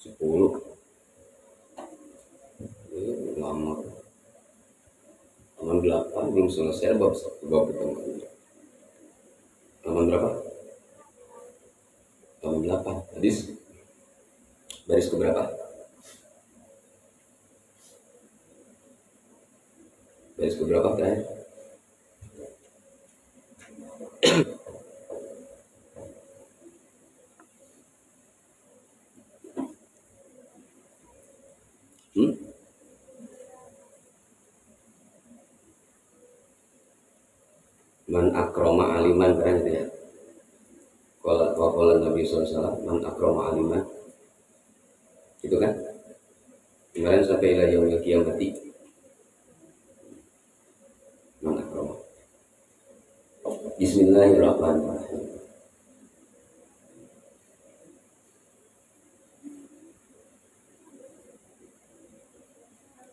10. Lama. Halaman 8 belum selesai bab pertama. Halaman berapa? Halaman 8. Hadis baris keberapa? Baris keberapa terakhir? Man akroma aliman kan itu ya. Qala Nabi SAW, man akroma aliman. Itu kan? Kemarin sampai ila yaumil qiyamati. Man akroma. Bismillahirrahmanirrahim.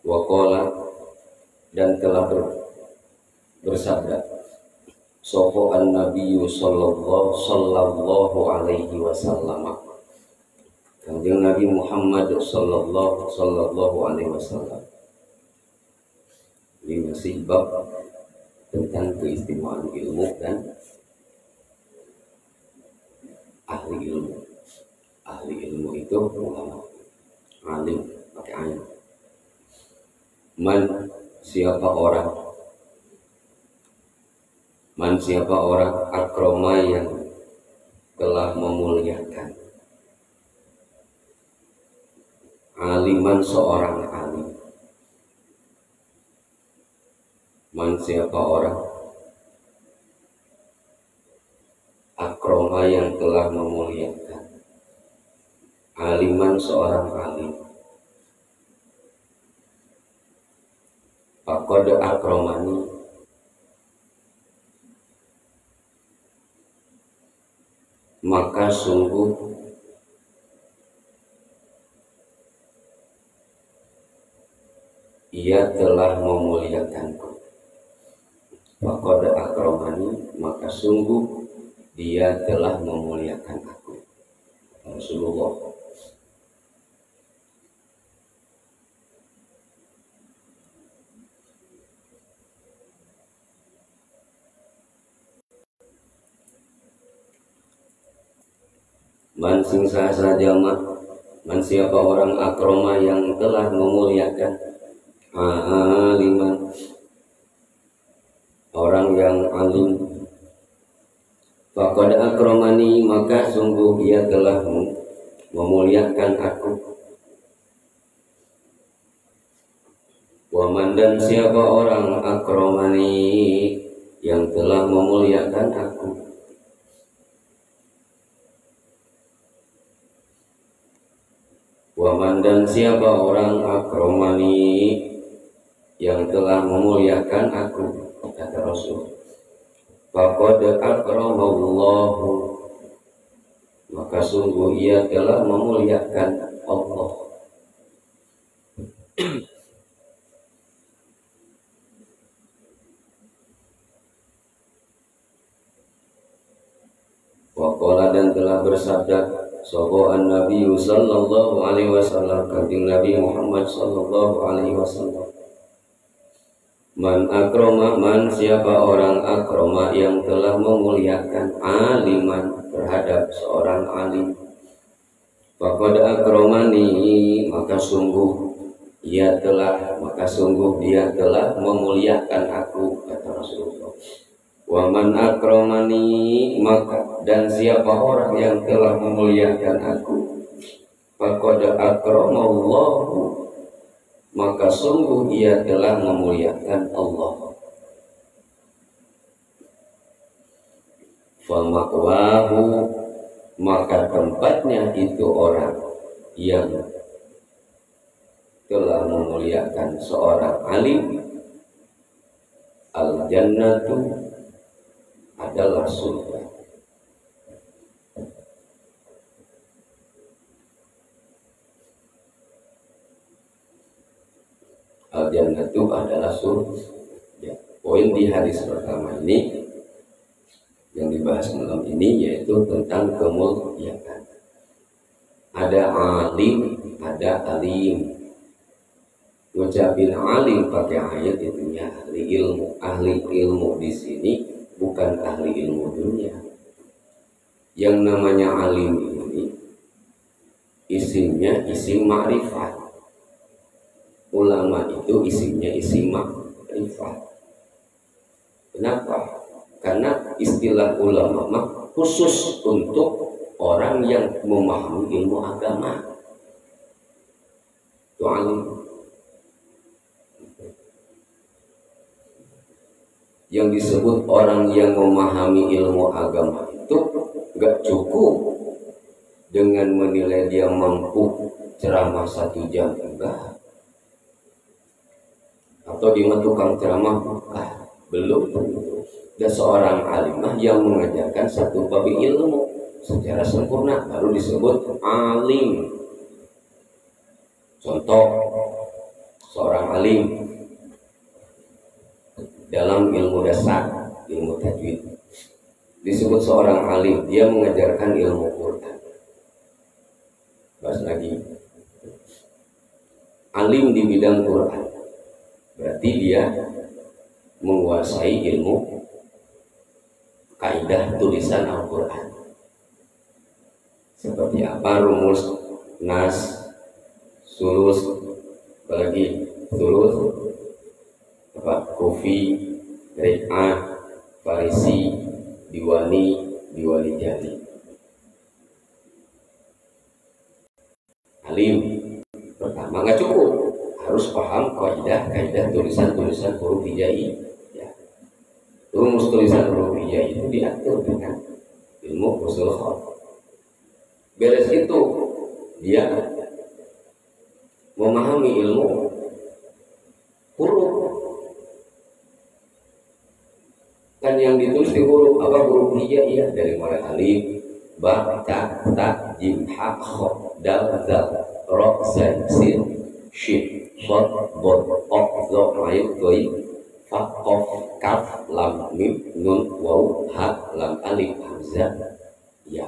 Wa qala, dan telah bersabda sapa an-nabiyyu sallallahu alaihi wasallam. Kanjeng Nabi Muhammad sallallahu alaihi wasallam. Ini masih bab tentang keistimewaan ilmu dan ahli ilmu. Ahli ilmu itu ulama, alim, pakai ain. Man siapa orang akroma yang telah memuliakan aliman seorang alim. Man siapa orang akroma yang telah memuliakan aliman seorang alim. Faqad akromani, maka sungguh ia telah memuliakanku. Faqad akromani, maka sungguh dia telah memuliakan aku. Rasulullah. Man sing saha jama, man siapa orang akroma yang telah memuliakan aliman, orang yang alim. Faqad akromani, maka sungguh ia telah memuliakan aku. Wa man, dan siapa orang akromani yang telah memuliakan aku. Waman, dan siapa orang akromani yang telah memuliakan aku, kata Rasul. Faqad akramallahu, maka sungguh ia telah memuliakan Allah. Waqala, dan telah bersabda sapa an-nabi sallallahu alaihi wasallam, kanjeng Nabi Muhammad sallallahu alaihi wasallam. Man akroma, man siapa orang akroma yang telah memuliakan aliman terhadap seorang alim. Faqad akromani, maka sungguh dia telah memuliakan aku, kata Rasulullah. Wa man akromani, maka dan siapa orang yang telah memuliakan aku, faqad akramallahu, maka sungguh ia telah memuliakan Allah. Fama'wahu, maka tempatnya itu orang yang telah memuliakan seorang alim, al-jannatu, adalah surga. Al-jannatu adalah surga. Ya, poin di hadis pertama ini yang dibahas malam ini yaitu tentang kemuliaan. Ada alim ada alim. Ngucapin alim pakai ayat itu ya ahli ilmu. Ahli ilmu di sini bukan ahli ilmu dunia. Yang namanya alim ini isimnya isim ma'rifat. Ulama itu isimnya isim ma'rifat. Kenapa? Karena istilah ulama mah khusus untuk orang yang memahami ilmu agama. Itu alim. Yang disebut orang yang memahami ilmu agama itu gak cukup dengan menilai dia mampu ceramah 1 jam, enggak. Atau dia tukang ceramah, belum. Dan seorang alimah yang mengajarkan satu bab ilmu secara sempurna baru disebut alim. Contoh, seorang alim dalam ilmu dasar, ilmu tajwid, disebut seorang alim, dia mengajarkan ilmu Quran. Bahas lagi, alim di bidang Quran, berarti dia menguasai ilmu kaidah tulisan Al-Quran. Seperti apa rumus, nas, sulus, apalagi sulus, kufi, ri'ah, farisi, diwani, diwani jali. Alim pertama nggak cukup, harus paham kaidah tulisan huruf hijaiyah. Ya. Rumus tulisan huruf hijaiyah itu diatur dengan ilmu usul khawatir. Beres itu dia memahami ilmu huruf. Kan yang ditulis di huruf apa? Huruf hijaiyah, dari mulai alif, ba, ta, jim, ha, kha, dal, zal, ra, sin, shin, shad, dad, qaf, dha, ain, doi, fa, qaf, kaf, lam, mim, nun, waw, ha, lam, alif, hamzah, ya.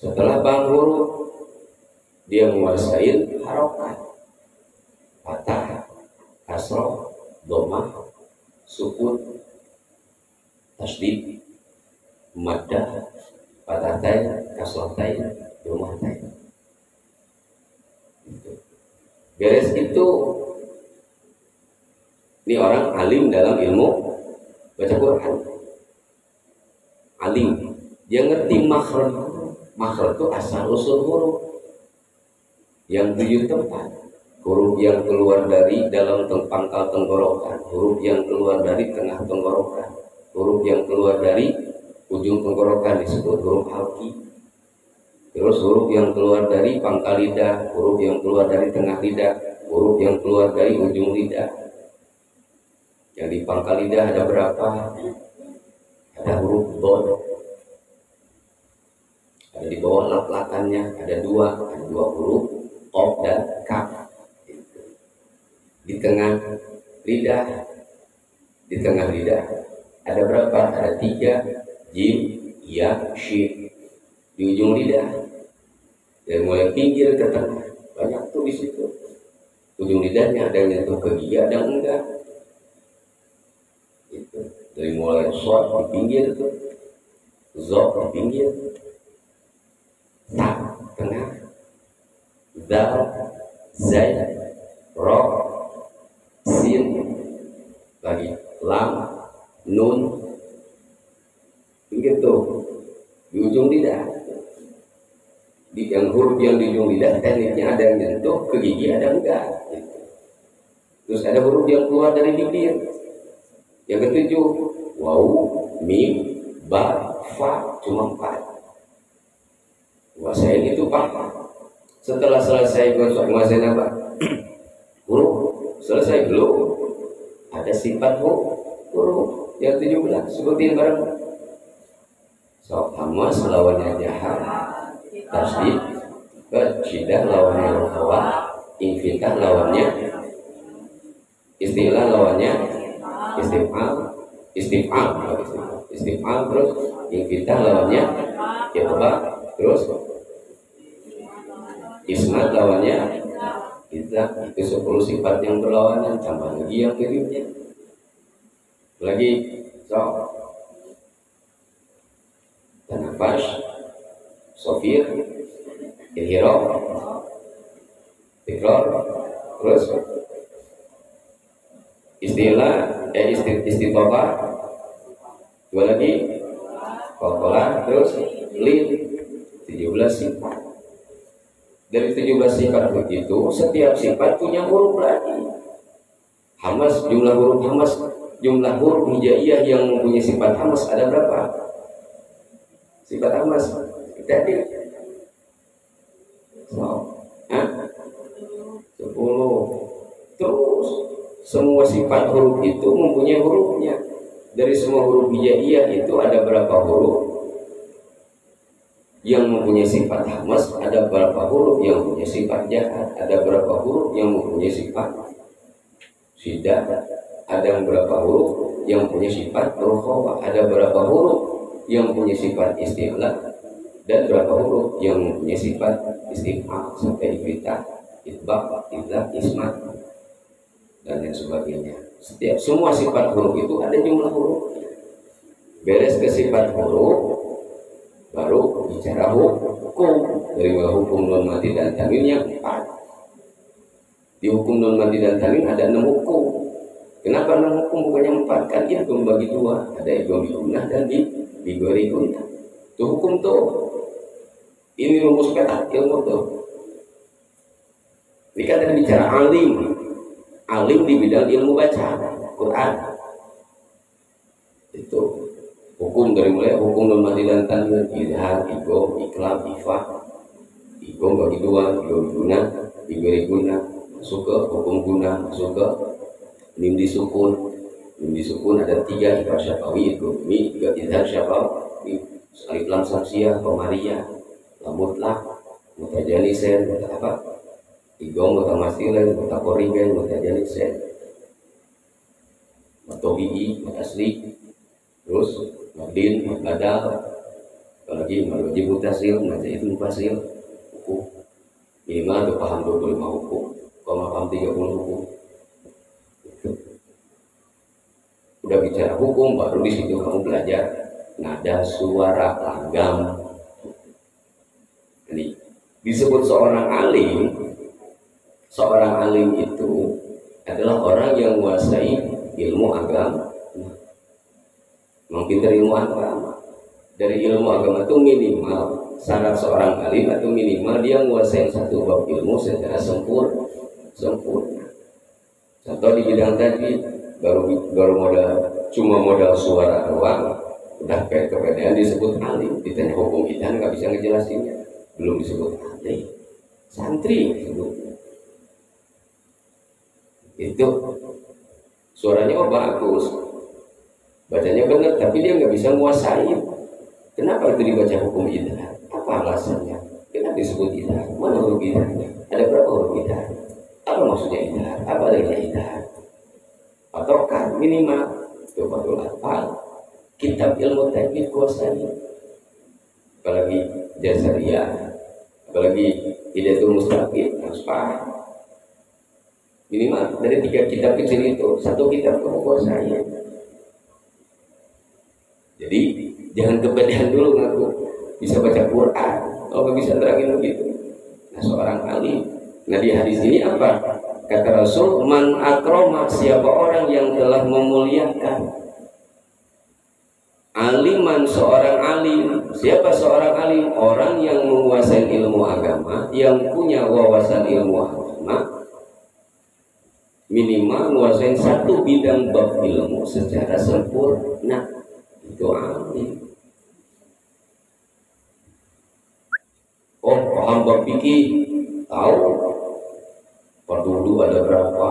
Setelah paham huruf, dia menguasai harokat, fathah, kasrah, dhammah, sukun, tasdid, maddah, fathatain, kasratain, dhammatain. Beres itu, ini orang alim dalam ilmu baca Quran. Alim, dia ngerti makhraj. Makhraj itu asal usul huruf yang 7 tempat. Huruf yang keluar dari dalam pangkal tenggorokan, huruf yang keluar dari tengah tenggorokan, huruf yang keluar dari ujung tenggorokan disebut huruf halqi. Terus huruf yang keluar dari pangkal lidah, huruf yang keluar dari tengah lidah, huruf yang keluar dari ujung lidah. Yang di pangkal lidah ada berapa? Ada huruf dod. Ada di bawah lak-lakannya ada dua huruf qaf dan kaf. Di tengah lidah ada berapa? Ada 3, jim, ya, shin. Di ujung lidah dari mulai pinggir ke tengah banyak tuh di situ. Ujung lidahnya ada yang nyentuh ke gigi, ada yang enggak. Itu dari mulai shad di pinggir tuh, zok di pinggir, ta tengah, dal, zai, ro, sin, lagi lam, nun, begitu di ujung lidah. Di yang huruf yang di ujung lidah tekniknya ada yang nyentuh ke gigi, ada enggak. Terus ada huruf yang keluar dari bibir. Yang ke-7, waw, mim, ba, fa, cuma 4. Kuasain itu paham. Setelah selesai kuasain apa? Huruf selesai belum? Ada sifat huruf yang 17. Sebutin bareng. So, hamas lawannya jahat, tasdid, syidah lawannya rohawa, infitah lawannya, istilah lawannya istif'al, terus infitah lawannya itbaq, terus Ismat lawannya kita, itu 10 sifat yang berlawanan, tambah lagi yang miripnya. Lagi tanafas, sofir, ilhiro, tikror, terus istitoba, dua lagi kokola, terus lid, 17 sifat. Dari 17 sifat itu, setiap sifat punya huruf lagi. Hamas, jumlah huruf hamas, jumlah huruf hijaiyah yang mempunyai sifat hamas ada berapa? Sifat hamas kita di 10. Terus semua sifat huruf itu mempunyai hurufnya. Dari semua huruf hijaiyah itu ada berapa huruf yang mempunyai sifat hamas, ada berapa huruf yang mempunyai sifat jahat, ada berapa huruf yang mempunyai sifat syiddah, ada berapa huruf yang mempunyai sifat rukhawa, ada berapa huruf yang mempunyai sifat isti'la, dan berapa huruf yang mempunyai sifat istif'al sampai ifitah, itbaq, idlaq, ismat, dan lain sebagainya. Semua sifat huruf itu ada jumlah hurufnya. Beres ke sifat huruf, baru bicara hukum. Dari hukum nun mati dan tanwin yang 4. Di hukum nun mati dan tanwin ada 6 hukum. Kenapa 6 hukum bukannya 4? Kan itu membagi 2. Ada idgham gunnah dan digori gunnah. Itu hukum tuh. Ini rumus petak ilmu tuh. Ini kan tadi bicara alim. Alim di bidang ilmu baca Quran. Itu hukum dari mulai hukum nun mati dan tanwin, idhar, idgham, iqlab, ifa, idgham bagi 2, idgham gunnah, digori gunnah, masuk ke hukum gunnah, masuk ke mim disukun. Mim disukun ada 3, ifa syafawi, idgham mi, idhar syafawi, alif lam samsiyah, qamariyah, lam mutlaq, mutajanisen, apa? Idgham mutamatsilan, mutaqarriban, mutajanisen, mutabi'i, mutasli, terus madin, badal, apalagi wajib mutasil, itu mufasil, hukum minimal tuh paham 25 hukum, kalau paham 30 hukum. Udah bicara hukum, baru di situ kamu belajar nada, suara, langgam. Ini disebut seorang alim. Seorang alim itu adalah orang yang menguasai ilmu agama. Mungkin dari ilmu agama. Dari ilmu agama itu minimal syarat seorang alim atau minimal dia menguasai satu bab ilmu secara sempurna. Contoh di bidang tadi baru modal suara doang, udah kayak kepedean disebut alim. Ditanya hukum kita nggak bisa ngejelasinnya, belum disebut alim. Santri disebutnya. Itu suaranya bagus, bacanya benar, tapi dia nggak bisa menguasai. Kenapa itu dibaca hukum idhar? Apa alasannya? Kenapa disebut idhar? Mana huruf idharnya? Ada berapa huruf idhar? Apa maksudnya idhar? Apa adanya idhar? Ataukah minimal coba hafal kitab ilmu tajwid kuasai, apalagi Jasariyah, apalagi Hidayatul Mustaqim, harus paham. Minimal dari 3 kitab kecil itu, 1 kitab kamu kuasai. Jadi jangan kepedean dulu ngaku bisa baca Quran, kalau nggak bisa terangin begitu. Nah seorang alim. Nah di hadis ini apa? Kata Rasul, man akroma, siapa orang yang telah memuliakan aliman, seorang alim. Siapa seorang alim? Orang yang menguasai ilmu agama, yang punya wawasan ilmu agama, minimal menguasai 1 bidang bab ilmu secara sempurna. Itu alim. Oh, paham bab fikih, tahu perdudu ada berapa,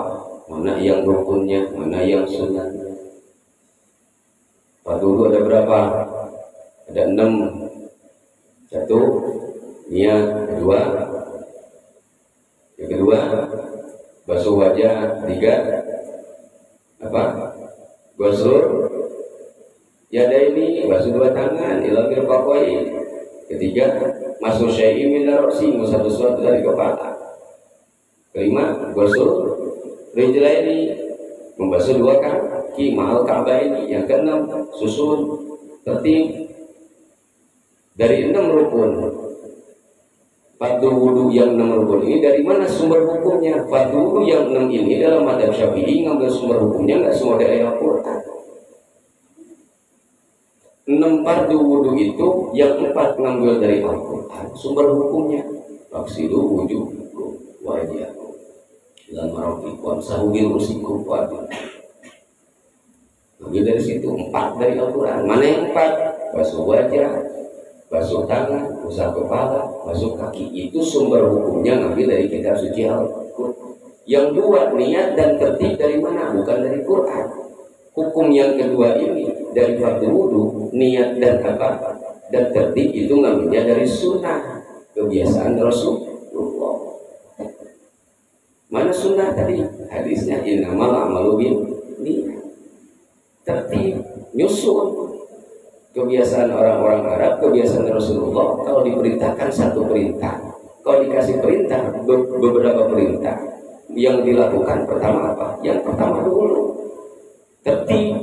mana yang rukunnya, mana yang sunatnya. Perdudu ada berapa? Ada 6. 1 niat, 2 yang kedua basuh wajah, 3 apa? Gosur ya ada ini, basuh 2 tangan, ilal mirfaqain. Ketiga, masuk syai'in min ra'si, satu sesuatu dari kepala. Kelima, ghusul rijlaini, membasuh dua kaki, ma'al ka'baini. Yang keenam, susun tertib dari 6 rukun. Fardu wudu yang 6 rukun ini dari mana sumber hukumnya? Fardu wudu yang 6 ini dalam madzhab Syafi'i ngambil sumber hukumnya nggak semua dari Al-Qur'an. 6 fardu wudu itu yang 4 ngambil dari Al-Qur'an sumber hukumnya. Faksilu wujuhakum wa aydiyakum ilal marafiq wamsahu bi ru'usikum wa ambil dari situ 4 dari Al-Qur'an. Mana yang 4? Basuh wajah, basuh tangan, usap kepala, basuh kaki. Itu sumber hukumnya ngambil dari kitab suci Al-Qur'an. Yang 2, niat dan tertib dari mana? Bukan dari Quran. Hukum yang kedua ini dari fardu wudu, niat dan apa? Dan tertib itu ngambilnya dari sunnah, kebiasaan Rasulullah. Mana sunnah tadi? Hadisnya innamal a'malu binniyat. Tertib, nyusun. Kebiasaan orang-orang Arab, kebiasaan Rasulullah, kalau diperintahkan satu perintah, kalau dikasih perintah, beberapa perintah, yang dilakukan pertama apa? Yang pertama dulu tertib.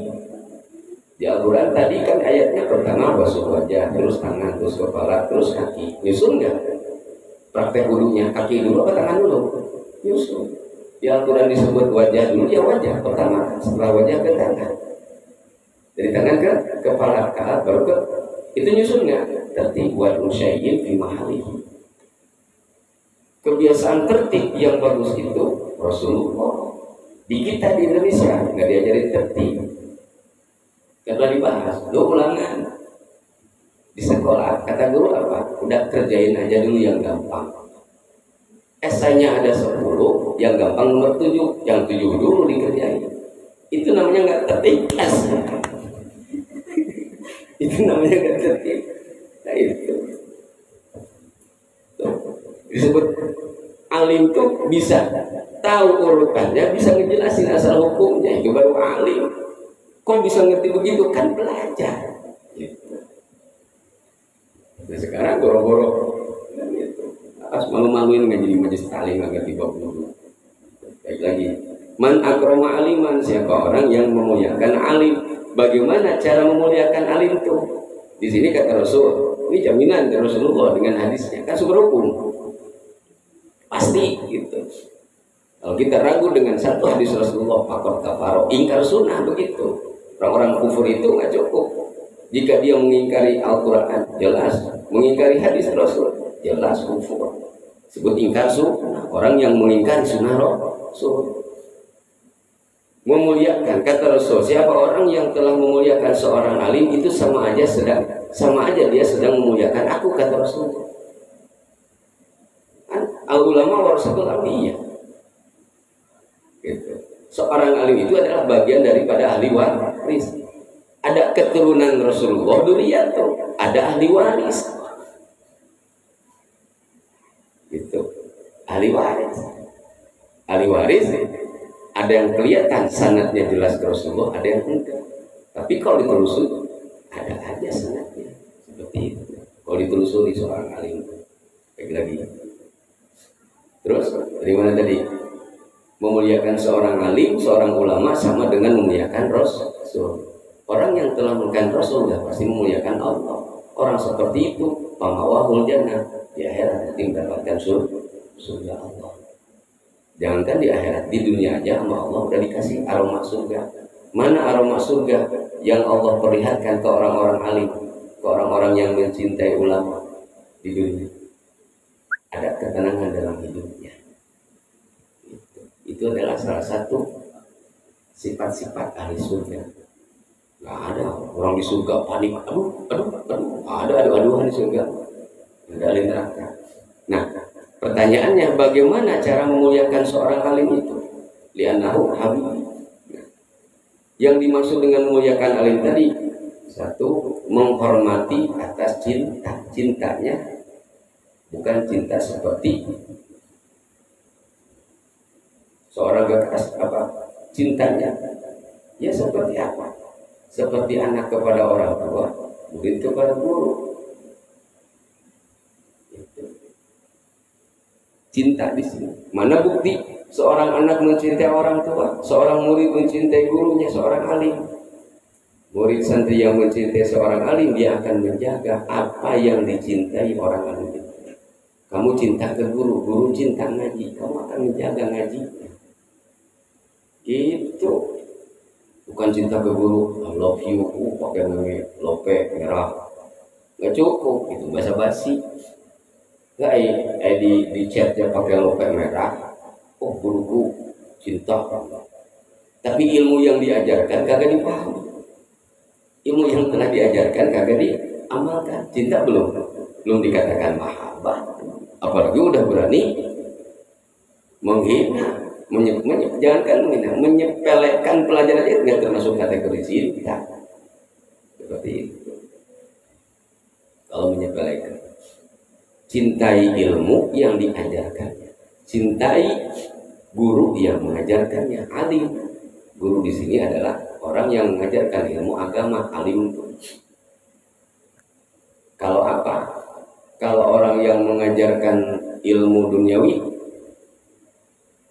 Di Al-Quran tadi kan ayatnya pertama basuh wajah, terus tangan, terus kepala, terus kaki. Nyusun nggak? Praktek wudunya kaki dulu atau tangan dulu? Nyusun. Di Al-Quran disebut wajah dulu, ya wajah pertama, setelah wajah ke tangan. Dari tangan ke kepala, ke baru ke itu nyusun nggak? Tertib buat musyaiyin fi mahalihi. Kebiasaan tertib yang bagus itu Rasulullah. Di kita di Indonesia nggak diajarin tertib. Karena dibahas, lu ulangan di sekolah kata guru apa? Udah kerjain aja dulu yang gampang. Esainya ada 10, yang gampang nomor 7, yang 7 dulu dikerjain. Itu namanya nggak tertib. Itu namanya nggak tertib. Nah itu tuh, disebut alim tuh bisa tahu urutannya, bisa ngejelasin asal hukumnya, itu baru alim. Kok bisa ngerti begitu? Kan belajar gitu. Nah sekarang goro-goro gitu. Pas malu-maluin nggak jadi majelis taklim, nggak ngerti bab dulu. Baik lagi, man akroma aliman, siapa orang yang memuliakan alim. Bagaimana cara memuliakan alim itu? Di sini kata Rasul, ini jaminan dari Rasulullah dengan hadisnya, kan sumber hukum pasti gitu. Kalau kita ragu dengan satu hadis Rasulullah, fakor kafaro, ingkar sunnah, begitu. Orang-orang kufur itu nggak cukup. Jika dia mengingkari Al-Quran, jelas. Mengingkari hadis Rasul, jelas kufur. Sebut ingkar sunnah. Orang yang mengingkari sunnah Rasul. Memuliakan, kata Rasul, siapa orang yang telah memuliakan seorang alim itu sama aja dia sedang memuliakan aku, kata Rasul. Al-ulama warasatul anbiya. Gitu. Seorang alim itu adalah bagian daripada ahli waris. Ada keturunan Rasulullah dzurriyyah, ada ahli waris. Gitu. Ahli waris. Ahli waris ada yang kelihatan sanadnya jelas ke Rasulullah, ada yang enggak. Tapi kalau ditelusuri ada aja sanadnya seperti itu. Kalau ditelusuri seorang alim, lagi. Terus dari mana tadi? Memuliakan seorang alim, seorang ulama sama dengan memuliakan Rasul. Orang yang telah memuliakan Rasul ya pasti memuliakan Allah. Orang seperti itu pamawahul jannah, di akhirat nanti mendapatkan surga Allah. Jangankan di akhirat, di dunia aja sama Allah udah dikasih aroma surga. Mana aroma surga yang Allah perlihatkan ke orang-orang alim, ke orang-orang yang mencintai ulama di dunia? Ada ketenangan dalam hidupnya. Itu adalah salah satu sifat-sifat ahli surga. Nggak ada orang di surga panik, aduh di surga. Ada ahli neraka. Nah, pertanyaannya bagaimana cara memuliakan seorang alim itu? Li'annahu habib. Nah, yang dimaksud dengan memuliakan alim tadi, satu, menghormati atas cintanya, bukan cinta seperti seorang bekas cintanya ya seperti apa? Seperti anak kepada orang tua, murid kepada guru. cinta di sini. Mana bukti seorang anak mencintai orang tua, seorang murid mencintai gurunya, seorang alim. Murid santri yang mencintai seorang alim, dia akan menjaga apa yang dicintai orang alim itu. Kamu cinta ke guru, guru cinta ngaji, kamu akan menjaga ngajinya. Gitu. Bukan cinta ke guru, I love you, pakai lope merah. Nggak cukup, itu basa-basi. Nggak, di chatnya pakai lope merah. Oh, guruku cinta. Tapi ilmu yang diajarkan kagak dipahami. Ilmu yang telah diajarkan kagak diamalkan. Cinta belum dikatakan mahabbah. Apalagi udah berani menghina, jangankan menghina, menyepelekan pelajaran itu nggak termasuk kategori cinta. Seperti itu. Kalau menyepelekan, cintai ilmu yang diajarkannya, cintai guru yang mengajarkannya. Alim, guru di sini adalah orang yang mengajarkan ilmu agama. Alim itu. Kalau apa? Kalau orang yang mengajarkan ilmu duniawi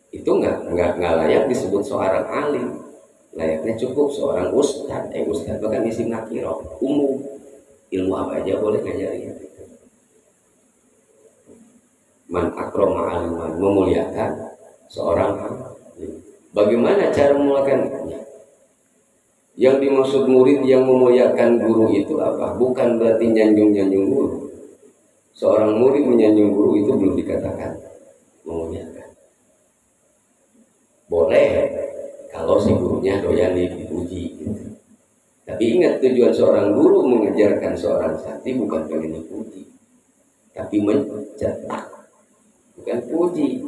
itu nggak layak disebut seorang alim. Layaknya cukup seorang ustadz. Ustadz bahkan isim nakiro, umum. Ilmu apa aja boleh ngajarin. Man akroma aliman, memuliakan seorang alim. Bagaimana cara memuliakannya? Yang dimaksud murid yang memuliakan guru itu apa? Bukan berarti nyanjung guru. Seorang murid menyanjung guru itu belum dikatakan memuliakan. Boleh kalau si gurunya doyan dipuji. Tapi ingat, tujuan seorang guru mengajarkan seorang santri bukan pengen dipuji, tapi mencetak, bukan puji.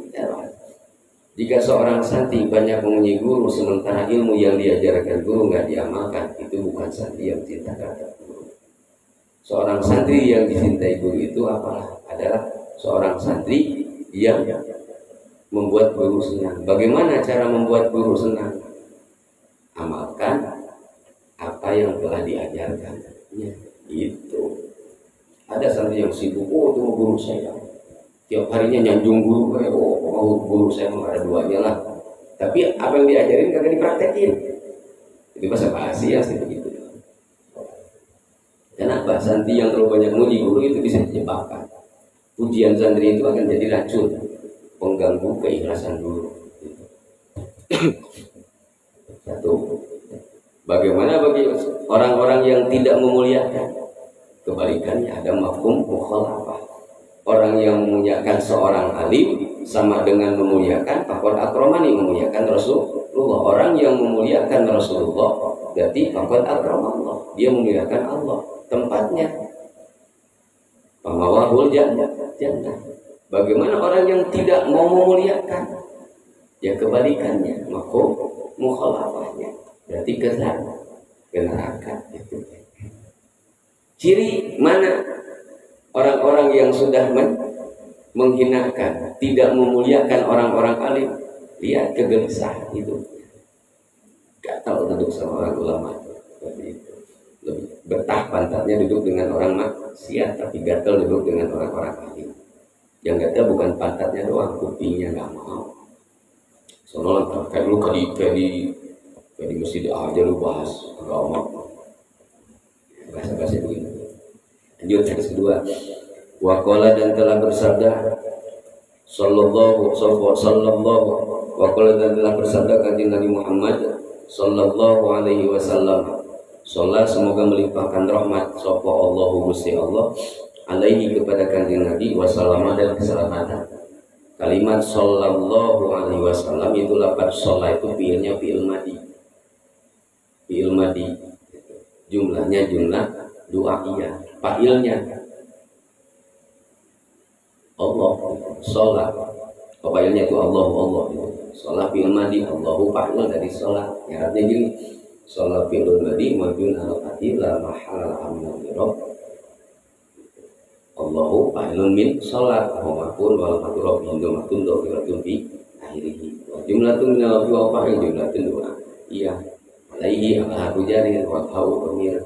Jika seorang santri banyak memuji guru sementara ilmu yang diajarkan guru nggak diamalkan, itu bukan santri yang cinta terhadap guru. Seorang santri yang dicintai guru itu apalah? Adalah seorang santri yang membuat guru senang. Bagaimana cara membuat guru senang? Amalkan apa yang telah diajarkannya. Itu. Ada santri yang sibuk, oh itu guru saya. Tiap harinya nyanjung guru, guru saya mah ada duanya lah. Tapi apa yang diajarin kagak dipraktekin. Itu bahasa basi ya, begitu. Kenapa? Santri yang terlalu banyak muji guru itu bisa menyebabkan pujian santri itu akan jadi racun, pengganggu keikhlasan guru. Satu. Bagaimana bagi orang-orang yang tidak memuliakan? Kebalikannya, ada mafhum mukhalafah. Orang yang memuliakan seorang alim sama dengan memuliakan faqad akramani, memuliakan Rasulullah. Orang yang memuliakan Rasulullah berarti faqad akramallah, dia memuliakan Allah. Tempatnya pamawahul jannah. Bagaimana orang yang tidak mau memuliakan? Ya kebalikannya, mafhum mukhalafahnya, berarti ke neraka. Ciri mana orang-orang yang sudah menghinakan, tidak memuliakan orang-orang alim? Lihat kegelisahan itu. Gak tahu duduk sama orang ulama. Seperti itu. Lebih betah pantatnya duduk dengan orang maksiat, tapi gatel duduk dengan orang-orang alim. Yang gatel bukan pantatnya doang, kupingnya nggak mau. Soalnya kayak lu di masjid aja lu bahas agama. Bahasa begini. Lanjut hadis kedua. Waqala, dan telah bersabda sallallahu waqala, dan telah bersabda kanjeng Nabi Muhammad sallallahu alaihi wasallam. Sholat semoga melimpahkan rahmat sapa Allahu Gusti Allah alaihi kepada kanjeng Nabi wasallam dan keselamatan. Kalimat sallallahu alaihi wasallam itu lafaz sholat itu fiilnya fiil madi. Fiil madi. Jumlahnya jumlah du'a'iyah. Fa'ilnya Allah, sholat. Fa'ilnya itu Allah. Sholat fiil madi, Allahu fa'il dari sholat. Ya, artinya gini. Sholat fi'lul madi mabniun 'alal fathi la mahalla lahu min i'rab. Allahu fa'ilun min sholat wa maf'ul wal madrub hindu matun dhahiratun fi akhirih. Wa jumlatun min al-fi wa fa'il jumlatun du'a. Iya. Alaihi al-harfu jari wa ta'u amir.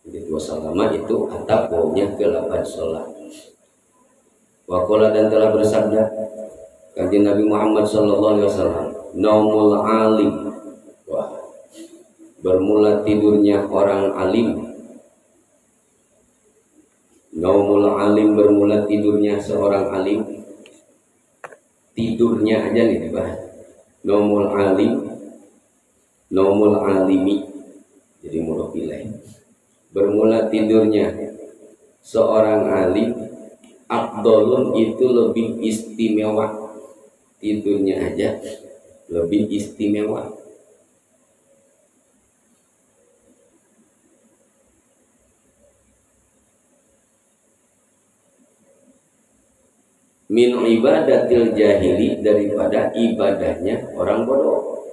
Jadi dua salama itu atap wawnya ke lafaz sholat. Waqala dan telah bersabda Kanjeng Nabi Muhammad sallallahu alaihi wasallam, naumul alim. Wah, bermula tidurnya orang alim. Naumul alim, bermula tidurnya seorang alim. Tidurnya aja nih dibahas. Naumul alim, naumul alimi. Jadi mudhof ilaih. Bermula tidurnya seorang alim, afdalun itu lebih istimewa. Tidurnya aja lebih istimewa. Min ibadatil jahili, daripada ibadahnya orang bodoh.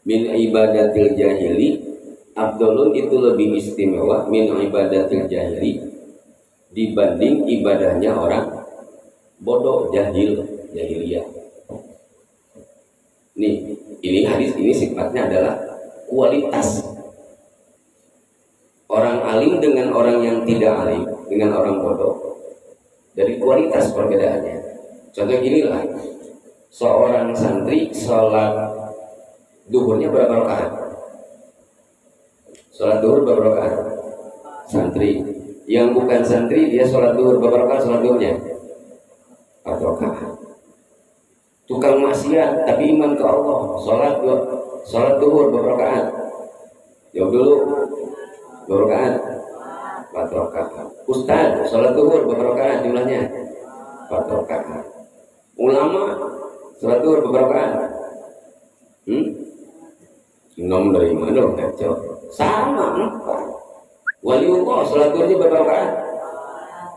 Min ibadatil jahili, afdalun itu lebih istimewa min ibadatil jahili dibanding ibadahnya orang bodoh, jahiliyah. Nih, ini hadis ini sifatnya adalah kualitas. Orang alim dengan orang yang tidak alim, dengan orang bodoh, dari kualitas perbedaannya. Contoh inilah, seorang santri sholat duhurnya berapa rakaat? Sholat duhur berapa rakaat? Santri. Yang bukan santri dia sholat duhur berapa rakaat sholat duhurnya? 4 rakaat. Tukang maksiat tapi iman ke Allah, sholat duhur berapa rakaat? Jawab dulu. Berapa rakaat? 4 rakaat. Ustaz, sholat duhur berapa rakaat jumlahnya? 4 rakaat. Ulama sholat duhur berapa rakaat? Nom dari mana kacau? Sama 4. Waliullah sholat duhurnya berapa rakaat?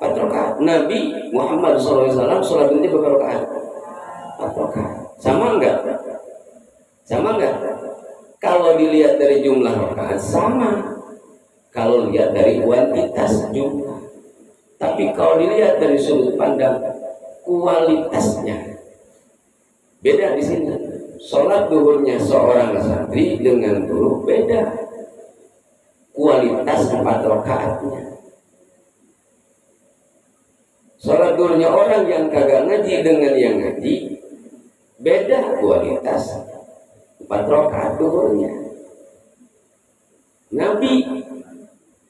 4 rakaat. Nabi Muhammad SAW sholat duhurnya berapa rakaat? 4 rakaat. Sama enggak? Sama enggak? Kalau dilihat dari jumlah rakaat sama. Kalau lihat dari kuantitas jumlah. Tapi kalau dilihat dari sudut pandang kualitasnya, beda di sini. Sholat duhurnya seorang santri dengan guru beda. Kualitas 4 rakaatnya. Sholat duhurnya orang yang kagak ngaji dengan yang ngaji beda kualitas 4 rakaat duhurnya. Nabi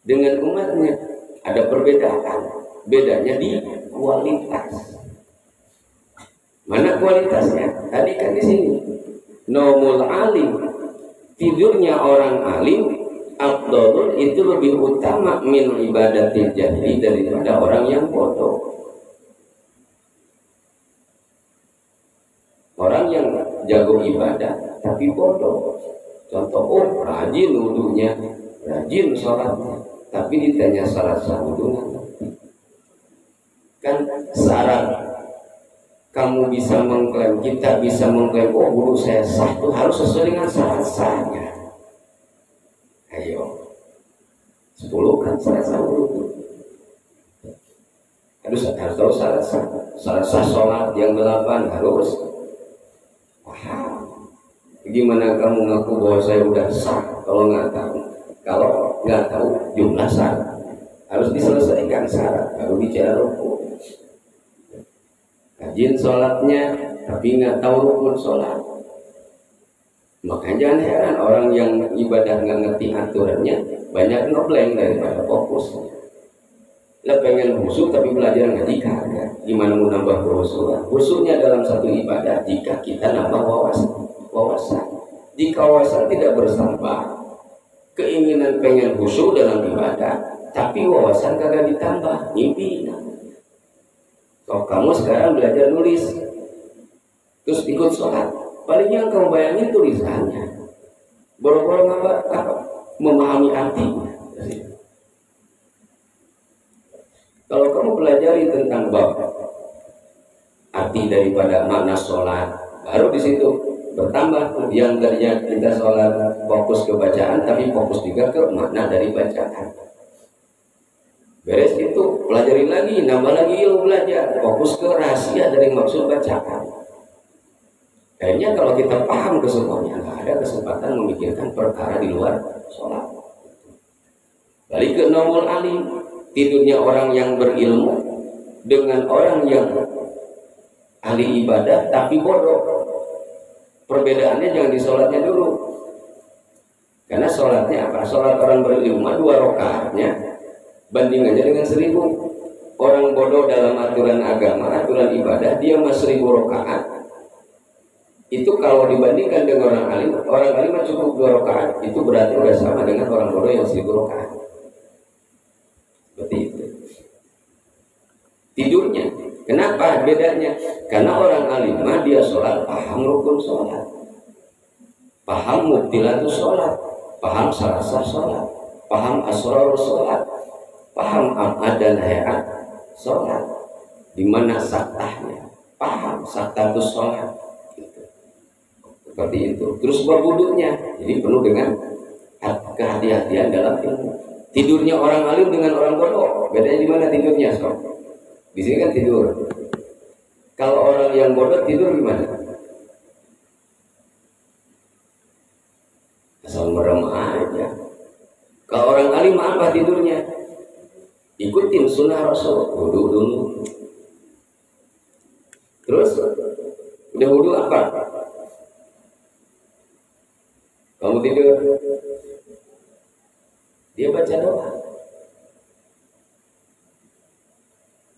dengan umatnya ada perbedaan. Bedanya di kualitas. Mana kualitasnya? Tadi kan di sini. Naumul alim, tidurnya orang alim, afdalun itu lebih utama min ibadatil jahili daripada orang yang bodoh. Orang yang jago ibadah tapi bodoh. Contoh, rajin wudunya, rajin sholatnya, tapi ditanya syarat sah wudu. Kan syarat kamu bisa mengklaim, kita bisa mengklaim, oh wudu saya sah, itu harus sesuai dengan syarat sahnya. Ayo, 10 kan syarat sah wudu. Harus tahu syarat sah. Syarat sah sholat yang 8 harus. Wah, gimana kamu ngaku bahwa saya udah sah kalau nggak tahu? Kalau nggak tahu jumlah syarat, harus diselesaikan syarat, baru bicara rukun. Rajin sholatnya tapi nggak tahu rukun sholat. Makanya jangan heran orang yang ibadah nggak ngerti aturannya banyak ngeblank daripada fokus. Lah pengen khusyuk tapi belajar ngaji kagak. Gimana mau nambah khusyuk? Khusyuknya dalam satu ibadah jika kita nambah wawasan. Jika wawasan tidak bertambah, keinginan pengen khusyuk dalam ibadah tapi wawasan kagak ditambah, ngimpi. Kalau kamu sekarang belajar nulis, terus ikut sholat, paling yang kamu bayangin tulisannya, boro-boro apa? Memahami artinya. Kalau kamu pelajari tentang bab arti daripada makna sholat, baru di situ bertambah. Yang tadinya kita sholat fokus ke bacaan, tapi fokus juga ke makna dari bacaan. Beres itu, pelajari lagi, nambah lagi ilmu belajar, fokus ke rahasia dari maksud bacaan. Kayaknya kalau kita paham ke semuanya, ada kesempatan memikirkan perkara di luar sholat. Balik ke nomor alim, tidurnya orang yang berilmu dengan orang yang ahli ibadah tapi bodoh. Perbedaannya jangan di sholatnya dulu. Karena sholatnya apa? Sholat orang berilmu 2 rakaatnya bandingannya dengan 1000. Orang bodoh dalam aturan agama, aturan ibadah, dia mah 1000 rakaat. Itu kalau dibandingkan dengan orang alim cukup 2 rakaat. Itu berarti sudah sama dengan orang bodoh yang 1000 rakaat. Seperti itu. Tidurnya, kenapa bedanya? Karena orang alim dia sholat paham rukun sholat, paham mubtilatus sholat, paham sarasah sholat, paham asrar sholat, paham abad dan hayat sholat, di mana saktahnya, paham saktatus sholat, gitu. Seperti itu. Terus berwudunya, jadi penuh dengan kehati-hatian dalam ilmu. Tidurnya orang alim dengan orang bodoh, bedanya di mana tidurnya? Sob? Di sini kan tidur. Kalau orang yang bodoh tidur gimana? Asal merem aja. Kalau orang alim apa tidurnya? Ikutin sunnah Rasul, wudu dulu. Terus udah wudu apa? Kamu tidur, dia baca doa.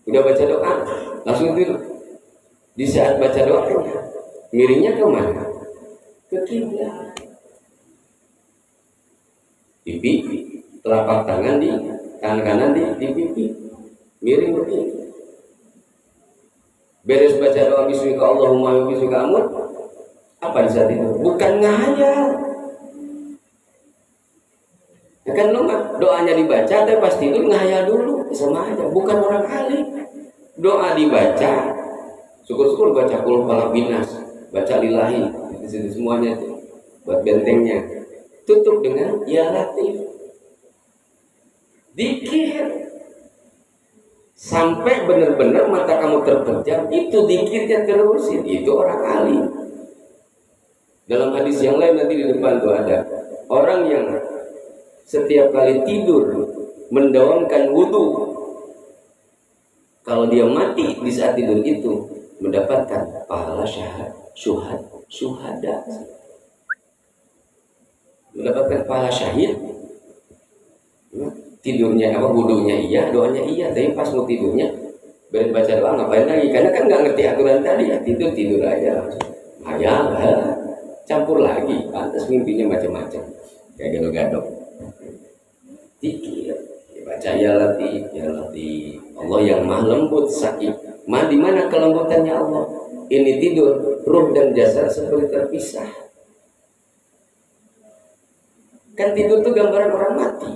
Udah baca doa, langsung tidur. Di saat baca doa, miringnya ke mana? Ke kiblat. Pipi, telapak tangan di tangan kanan di pipi, miring begini. Beres baca doa bismika Allahumma wa bismika amut, apa di saat itu? Bukan ngayal. Ya kan doanya dibaca, tapi pas tidur ngayal dulu, sama aja. Bukan orang alim. Doa dibaca, syukur-syukur baca qul falaq binas, baca lillahi, itu semuanya itu buat bentengnya. Tutup dengan ya latif. Dikir sampai benar-benar mata kamu terpejam, itu dikirnya terusin, itu orang alim. Dalam hadis yang lain nanti di depan tuh ada orang yang setiap kali tidur mendawamkan wudu. Kalau dia mati di saat tidur itu mendapatkan pahala syuhada. Mendapatkan pahala syahid. Tidurnya apa, wudunya iya, doanya iya, tapi pas mau tidurnya baca doa ngapain lagi? Karena kan nggak ngerti aturan tadi, ya tidur aja. Ayah campur lagi, pantas mimpinya macam-macam. Kayak gado-gado. Dikir, baca ya latif. Allah yang maha lembut sakit. Di mana kelembutannya Allah? Ini tidur, ruh dan jasad seperti terpisah. Kan tidur itu gambaran orang mati.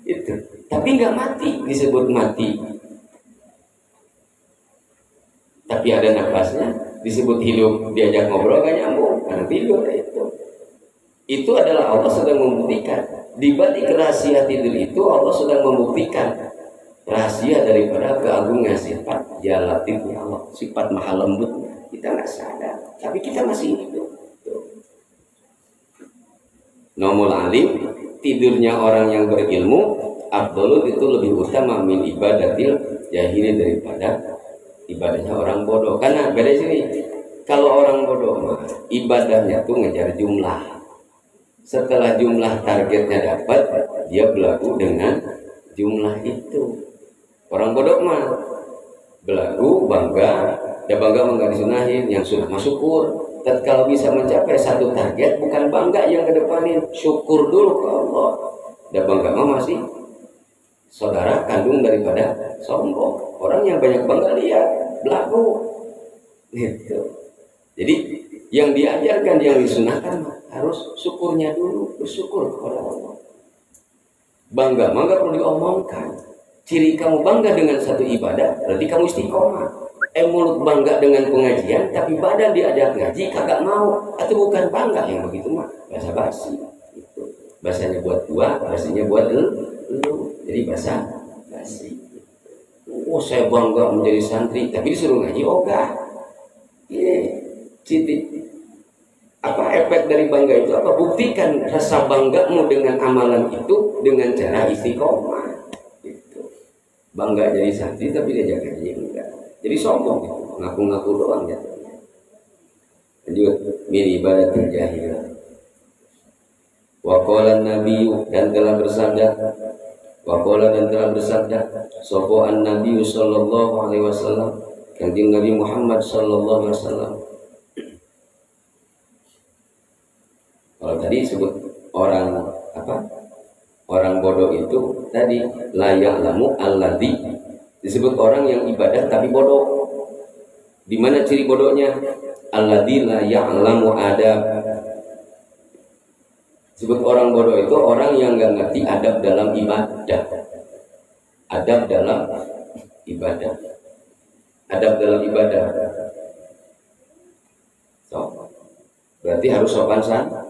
Itu. Tapi nggak mati, disebut mati. Tapi ada nafasnya, disebut hidup, diajak ngobrol gak nyambung karena tidur itu. Itu adalah Allah sedang membuktikan. Di balik rahasia tidur itu Allah sedang membuktikan rahasia daripada keagungan sifat ya latifnya Allah, sifat maha lembutnya. Kita nggak sadar, tapi kita masih hidup. Nomul alim, tidurnya orang yang berilmu, afdhalu itu lebih utama min ibadatil jahili daripada ibadahnya orang bodoh. Karena beda sini, kalau orang bodoh ibadahnya tuh ngejar jumlah. Setelah jumlah targetnya dapat, dia belagu dengan jumlah itu. Orang bodoh mah belagu, bangga, dia bangga disunahin, yang sunnah mah syukur. Kalau bisa mencapai satu target, bukan bangga yang kedepanin, syukur dulu ke Allah. Dia bangga mah masih saudara kandung daripada sombong. Orang yang banyak bangga lihat belagu, gitu. Jadi yang diajarkan, yang disunahkan harus syukurnya dulu, bersyukur kepada Allah. Bangga perlu diomongkan. Ciri kamu bangga dengan satu ibadah, berarti kamu istiqomah. Mulut bangga dengan pengajian, tapi badan diajak ngaji kagak mau, atau bukan bangga yang begitu mah, bahasa basi. Gitu. Bahasanya buat gua, bahasanya buat lu. Jadi bahasa basi. Oh, saya bangga menjadi santri, tapi disuruh ngaji, enggak. Titik. Apa efek dari bangga itu? Apa? Buktikan rasa banggamu dengan amalan itu dengan cara istiqomah. Gitu. Bangga jadi santri tapi dia jaga diri enggak. Jadi sombong gitu. Ngaku-ngaku doang ya. Lanjut, min ibadatul jahilah. Wa qala Nabi dan telah bersabda sapa an-nabi sallallahu alaihi wasallam, kanjeng Nabi Muhammad sallallahu alaihi wasallam. Kalau tadi sebut orang apa? Orang bodoh itu tadi la ya'lamu alladzi, disebut orang yang ibadah tapi bodoh. Di mana ciri bodohnya? Alladzi la ya'lamu adab. Disebut orang bodoh itu orang yang enggak ngerti adab dalam ibadah. Adab dalam ibadah. Adab dalam ibadah. So, berarti harus sopan santun.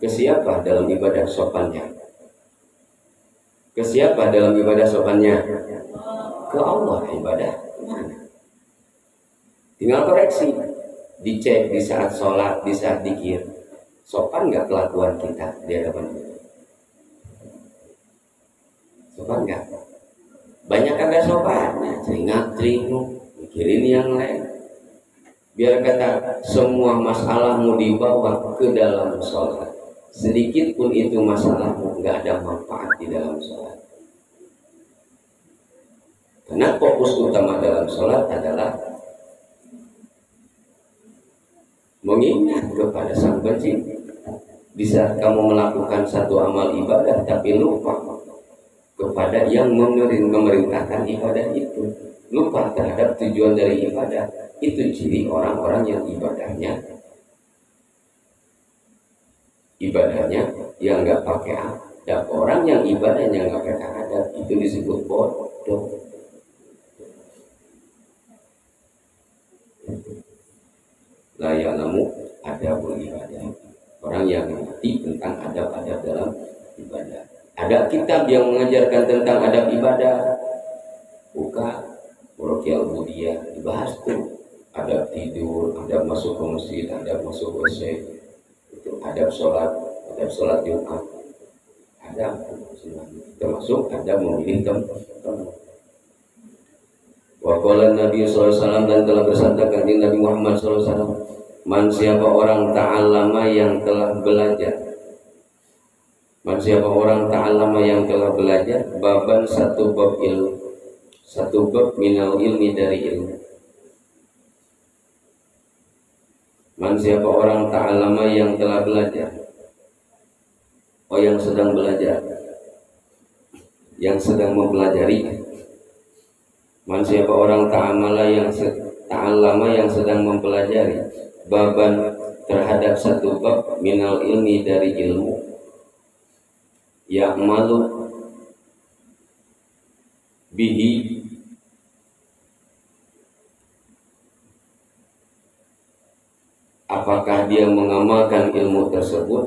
Ke siapa dalam ibadah sopannya? Ke siapa dalam ibadah sopannya? Ke Allah ibadah. Kemana? Tinggal koreksi. Dicek di saat sholat, di saat dzikir. Sopan nggak kelakuan kita di hadapan Allah? Sopan nggak? Banyak kagak sopannya. Ngantri, mikirin yang lain. Biar kata semua masalahmu dibawa ke dalam sholat. Sedikit pun itu masalahmu nggak ada manfaat di dalam sholat. Karena fokus utama dalam sholat adalah mengingat kepada Sang Pencipta. Di saat kamu melakukan satu amal ibadah tapi lupa kepada yang memerintahkan ibadah itu, lupa terhadap tujuan dari ibadah, itu ciri orang-orang yang ibadahnya yang nggak pakai adab. Orang yang ibadahnya nggak pakai adab itu disebut bodoh. La ya'lamu adabul ibadah. Orang yang mengerti tentang adab-adab dalam ibadah. Ada kitab yang mengajarkan tentang adab ibadah. Buka Murokial Budia, dibahas tuh. Adab tidur, adab masuk ke masjid, adab masuk WC. Adab sholat Jumat, adab termasuk adab memilih teman. Wa qala Nabi sallallahu alaihi wasallam, dan telah bersabda kanjeng Nabi Muhammad sallallahu alaihi wasallam, man siapa orang ta'allama yang telah belajar. Man siapa orang ta'allama yang telah belajar baban satu bab ilmu, satu bab minal ilmi dari ilmu. Man siapa orang ta'allama yang telah belajar, yang sedang belajar, yang sedang mempelajari. Man siapa orang ta'allama yang sedang mempelajari baban terhadap satu bab minal ilmi dari ilmu, ya'malu bihi, apakah dia mengamalkan ilmu tersebut?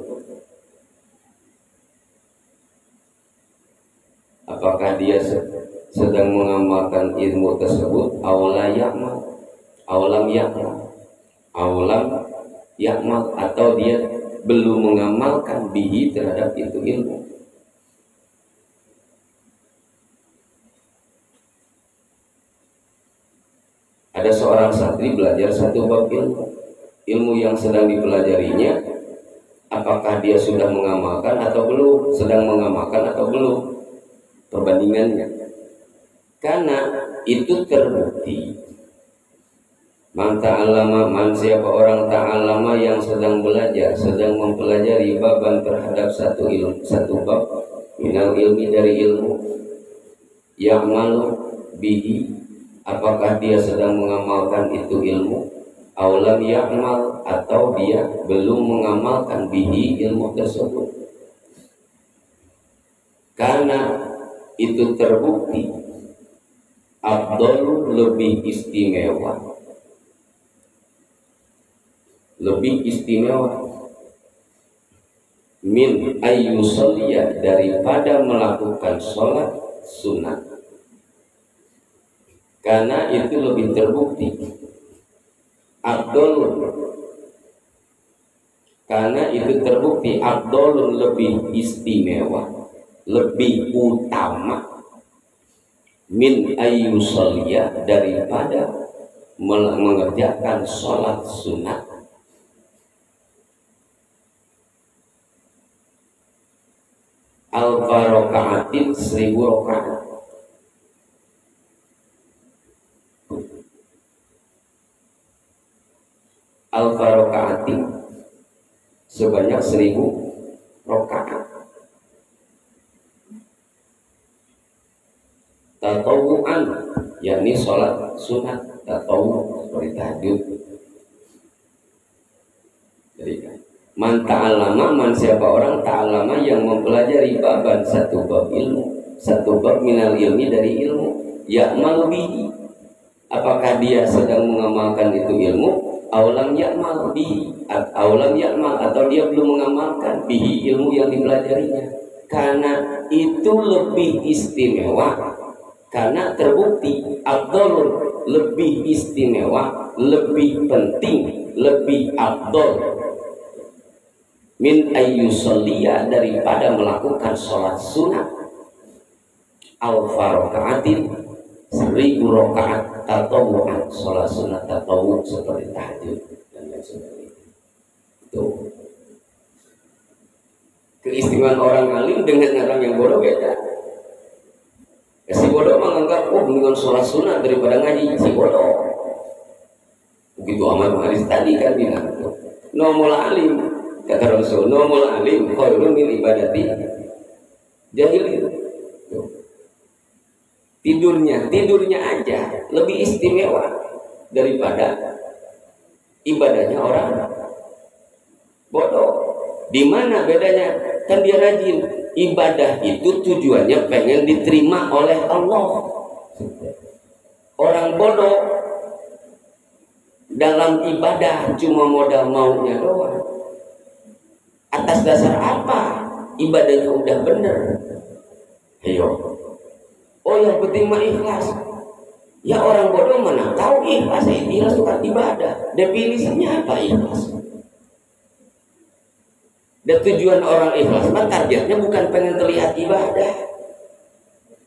Apakah dia sedang mengamalkan ilmu tersebut? Aulam ya'mal, atau dia belum mengamalkan bihi terhadap itu ilmu. Ada seorang santri belajar satu bab ilmu yang sedang dipelajarinya, apakah dia sudah mengamalkan atau belum, sedang mengamalkan atau belum, perbandingannya. Karena itu terbukti man siapa orang ta'allama yang sedang belajar, sedang mempelajari baban terhadap satu bab minal ilmi dari ilmu, ya'malu bihi, apakah dia sedang mengamalkan itu ilmu, aulam ya'mal, atau dia belum mengamalkan bihi ilmu tersebut. Karena itu terbukti afdal, lebih istimewa min ayyusalliya, daripada melakukan sholat sunat. Karena itu lebih terbukti afdal, Karena itu terbukti afdolun lebih istimewa, lebih utama min ayyusalliya daripada mengerjakan sholat sunat alfa rokaatin 1000 rokaat. Alfa rokaatin sebanyak 1000 rokaat. Tatawu'an yakni sholat sunat tatawu seperti tahajud. Jadi man ta'allama, man siapa orang ta'allama yang mempelajari baban satu bab ilmu, satu bab minal ilmi dari ilmu, ya'mal bihi, apakah dia sedang mengamalkan itu ilmu, aulam ya'mal bihi, aulam ya'mal atau dia belum mengamalkan bihi ilmu yang dipelajarinya. Karena itu lebih istimewa, karena terbukti afdol lebih istimewa, lebih penting, lebih afdol min ayyusalliya daripada melakukan sholat sunat alfa rokaatin 1000 rokaat tatawu'an, sholat sunat tatawu seperti tahajud dan lain sebagainya. Itu keistimewaan orang alim dengan orang yang bodoh beda. Si bodoh menganggap mendingan sholat sunat daripada ngaji. Si bodoh begitu amat hadis tadi kan bilang nomul alim, kata Rasul, nomul alim khairun min ibadati jahil. Tidurnya aja lebih istimewa daripada ibadahnya orang bodoh. Di mana bedanya? Kan dia rajin. Ibadah itu tujuannya pengen diterima oleh Allah. Orang bodoh dalam ibadah cuma modal maunya doang. Atas dasar apa ibadahnya udah bener? Ayo. Oh yang penting mah ikhlas. Ya orang bodoh mana tahu ikhlas? Ikhlas itu kan ibadah. Definisinya apa ikhlas? Dan tujuan orang ikhlas mah targetnya bukan pengen terlihat ibadah.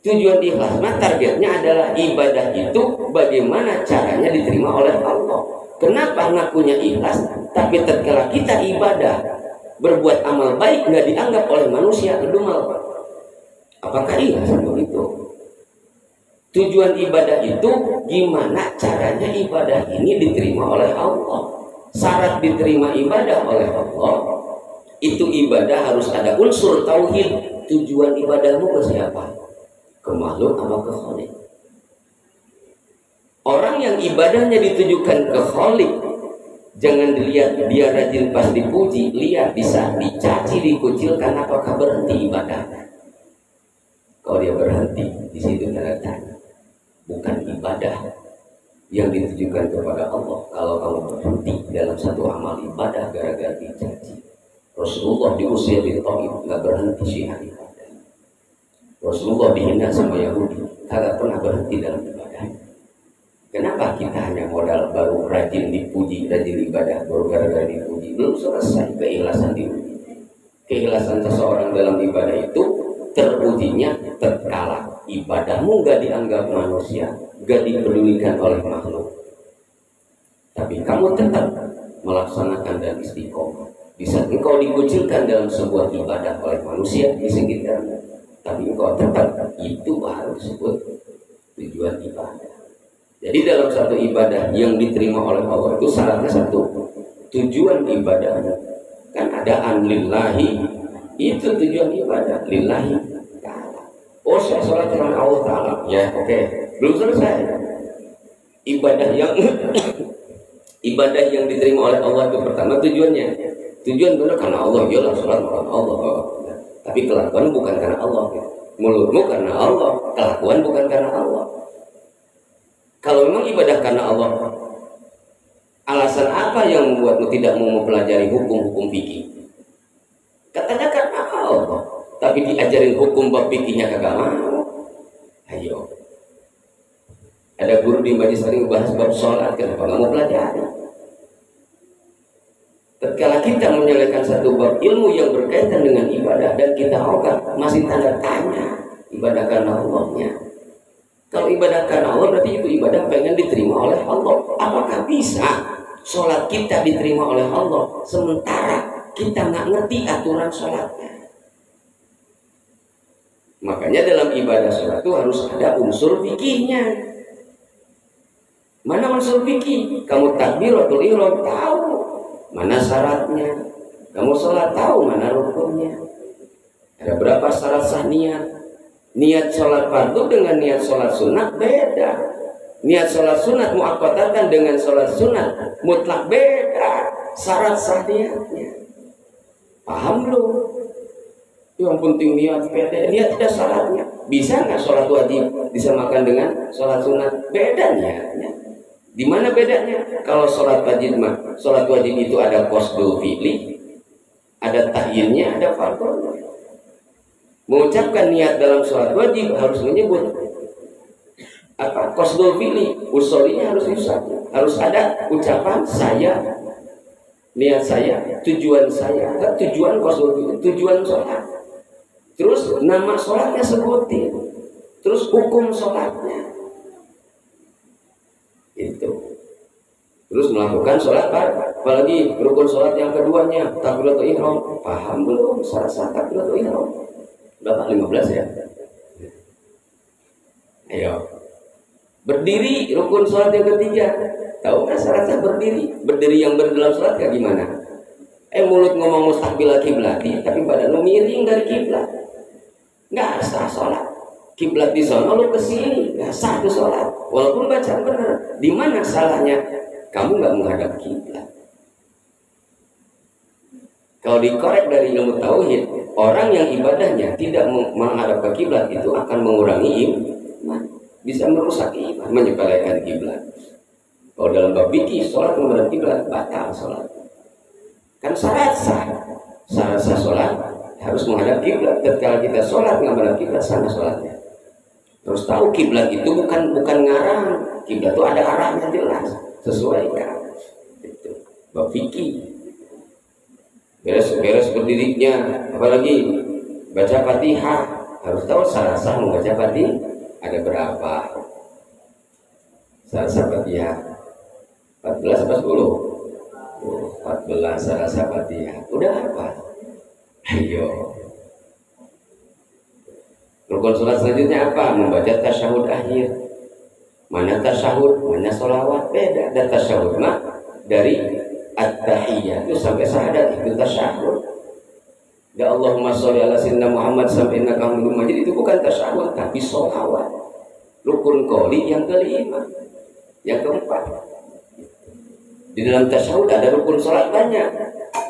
Tujuan ikhlas mah targetnya adalah ibadah itu bagaimana caranya diterima oleh Allah. Kenapa ngakunya ikhlas tapi tatkala kita ibadah berbuat amal baik nggak dianggap oleh manusia kedumal? Apakah ikhlas begitu? Tujuan ibadah itu gimana caranya ibadah ini diterima oleh Allah. Syarat diterima ibadah oleh Allah itu ibadah harus ada unsur tauhid. Tujuan ibadahmu ke siapa? Ke makhluk apa ke Khalik? Orang yang ibadahnya ditujukan ke Khalik, jangan dilihat dia rajin pas dipuji, lihat bisa dicaci, dikucilkan, apakah berhenti ibadah? Kalau dia berhenti, di situ tanda tanya. Bukan ibadah yang ditujukan kepada Allah. Kalau kamu berhenti dalam satu amal ibadah gara-gara dicaci. Rasulullah diusir di Taif, nggak berhenti syiar ibadah. Rasulullah dihina sama Yahudi, kagak pernah berhenti dalam ibadah. Kenapa kita hanya modal baru rajin dipuji, rajin ibadah, baru gara-gara dipuji? Belum selesai keikhlasan dipuji. Keikhlasan seseorang dalam ibadah itu terujinya tatkala ibadahmu nggak dianggap manusia, nggak dipedulikan oleh makhluk, tapi kamu tetap melaksanakan dan istiqomah. Di saat engkau dikucilkan dalam sebuah ibadah oleh manusia di sekitarmu, tapi engkau tetap, itu baru disebut tujuan ibadah. Jadi dalam satu ibadah yang diterima oleh Allah itu syaratnya satu, tujuan ibadah kan ada lillahi, itu tujuan ibadah lillahi ta'ala. Oh saya sholat dengan Allah Ta'ala, ya oke. Belum selesai. Ibadah yang diterima oleh Allah itu pertama tujuannya. Tujuan benar karena Allah, ya sholat karena Allah. Tapi kelakuan bukan karena Allah. Mulutmu karena Allah, kelakuan bukan karena Allah. Kalau memang ibadah karena Allah, alasan apa yang membuatmu tidak mau mempelajari hukum-hukum fikih? Katanya karena Allah, tapi diajarin hukum bab fikihnya kagak mau. Ayo. Ada guru di majelis sering bahas bab sholat, kenapa nggak mau pelajari? tatkala kita menyelesaikan satu bab ilmu yang berkaitan dengan ibadah dan kita ogah, masih tanda tanya ibadah karena Allahnya. Kalau ibadah karena Allah berarti itu ibadah pengen diterima oleh Allah. Apakah bisa sholat kita diterima oleh Allah sementara kita nggak ngerti aturan sholatnya? Makanya dalam ibadah sholat itu harus ada unsur fikihnya. Mana unsur fikih? Kamu takbiratul ihram tahu mana syaratnya. Kamu sholat tahu mana rukunnya. Ada berapa syarat sah niat? Niat sholat fardu dengan niat sholat sunat beda. Niat sholat sunat muakkadatan dengan sholat sunat mutlak beda. Syarat sah niatnya. Paham belum? Yang penting niat beda. Niat tidak syaratnya. Bisa nggak sholat wajib disamakan dengan sholat sunat? Beda niatnya. Di mana bedanya? Kalau sholat wajib mah, sholat wajib itu ada qasdul fi'li, ada tahyinnya, ada fardhunya. Mengucapkan niat dalam sholat wajib harus menyebut apa? Qasdul fi'li, usolinya harus diucap. Harus ada ucapan saya, niat saya, tujuan saya, tujuan qasdul fi'li, tujuan sholat. Terus nama sholatnya sebutin. Terus hukum sholatnya. Itu. Terus melakukan sholat, apalagi rukun sholat yang keduanya takbiratul ihram. Paham belum syarat takbiratul ihram? Berapa? 15 ya? Ayo. Berdiri rukun sholat yang ketiga. Tahu nggak syaratnya berdiri? Berdiri yang dalam sholat kayak gimana? Mulut ngomong mustaqbil kiblat, tapi badan lu miring dari kiblat. Nggak sah sholat. Kiblat di sana lu ke sini, nggak sah tuh sholat. Walaupun baca benar. Di mana salahnya? Kamu nggak menghadap kiblat. Kalau dikorek dari ilmu tauhid, orang yang ibadahnya tidak menghadap ke kiblat itu akan mengurangi iman, bisa merusak iman, menyepelekan kiblat. Kalau dalam bab fikih, sholat menghadap kiblat batal sholat. Kan syarat sah sholat harus menghadap kiblat. Ketika kita sholat nggak menghadap kiblat, sana sholatnya. Terus tahu kiblat itu bukan ngarang. Kiblat itu ada arahnya jelas, sesuai kan. Itu bab fikih. Beres berdirinya, apalagi baca Fatihah, harus tahu syarat sah membaca Fatihah ada berapa. Syarat sah Fatihah 14 apa 10? 14 syarat sah Fatihah. Udah apa? Ayo. Rukun sholat selanjutnya apa? Membaca tasyahud akhir. Mana tasyahud, mana sholawat, beda. Dan tasyahud mah dari at-tahiyyah itu sampai syahadat itu tasyahud. Ya Allahumma sholli ala sayyidina Muhammad sampai innaka hamidum majid itu bukan tasyahud tapi sholawat. Rukun qouli yang kelima, yang keempat. Di dalam tasyahud ada rukun sholat banyak.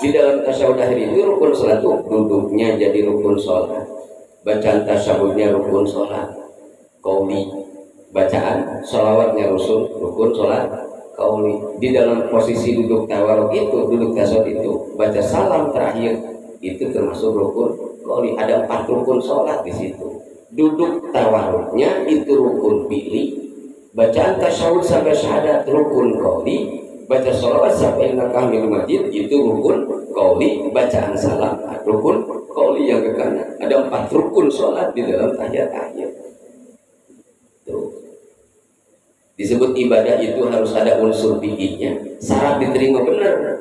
Di dalam tasyahud akhir itu rukun sholat itu duduknya jadi rukun sholat. Bacaan tasyahudnya rukun sholat qauli, bacaan sholawatnya rukun sholat qauli. Di dalam posisi duduk tawaruk itu, duduk tasyahud itu, baca salam terakhir itu termasuk rukun qauli. Ada 4 rukun sholat di situ. Duduk tawaruknya itu rukun fi'li, bacaan tasyahud sampai syahadat rukun qauli, baca sholawat sampai innaka hamidum majid itu rukun qauli, bacaan salam rukun qauli yang kekana. Ada 4 rukun sholat di dalam tahiyat akhir. Tuh. Disebut ibadah itu harus ada unsur fikihnya, syarat diterima benar.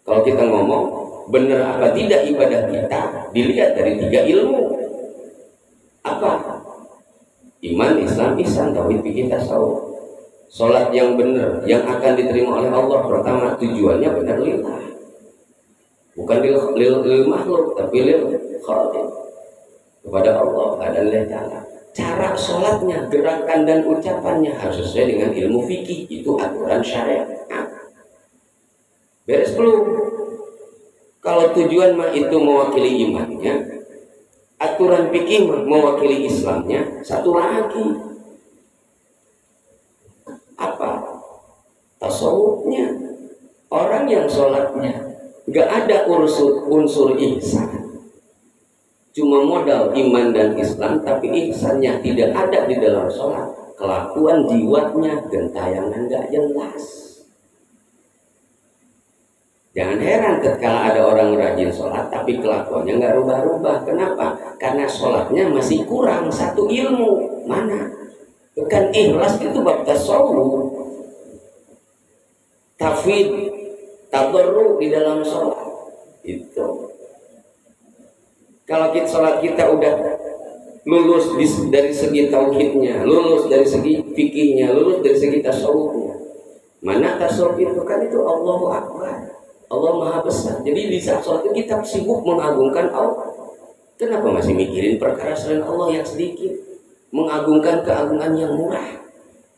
Kalau kita ngomong benar apa tidak ibadah kita dilihat dari 3 ilmu. Apa? Iman, Islam, ihsan, tauhid, fikih, tasawuf. Sholat yang benar yang akan diterima oleh Allah pertama tujuannya benar lillah. Bukan lil makhluk tapi lil khaliq, kepada Allah dan Allah Ta'ala. Cara sholatnya, gerakan dan ucapannya harus sesuai dengan ilmu fikih, itu aturan syariat. Beres belum? Kalau tujuan mah itu mewakili imannya, aturan fikih mewakili Islamnya, satu lagi apa? Tasawufnya. Orang yang sholatnya nggak ada unsur ihsan, cuma modal iman dan Islam, tapi ihsannya tidak ada di dalam sholat. Kelakuan jiwanya gentayangan nggak jelas. Jangan heran ketika ada orang rajin sholat tapi kelakuannya nggak rubah-rubah. Kenapa? Karena sholatnya masih kurang satu ilmu. Mana? Bukan ikhlas itu bab tasawuf, tafwid, tadarru di dalam sholat. Itu. Kalau kita sholat kita udah lulus dari segi tauhidnya, lulus dari segi fikihnya, lulus dari segi tasawufnya. Mana tasawuf itu kan itu Allahu Akbar, Allah Maha Besar. Jadi di saat sholat itu kita sibuk mengagungkan Allah. Kenapa masih mikirin perkara selain Allah yang sedikit? Mengagungkan keagungan yang murah.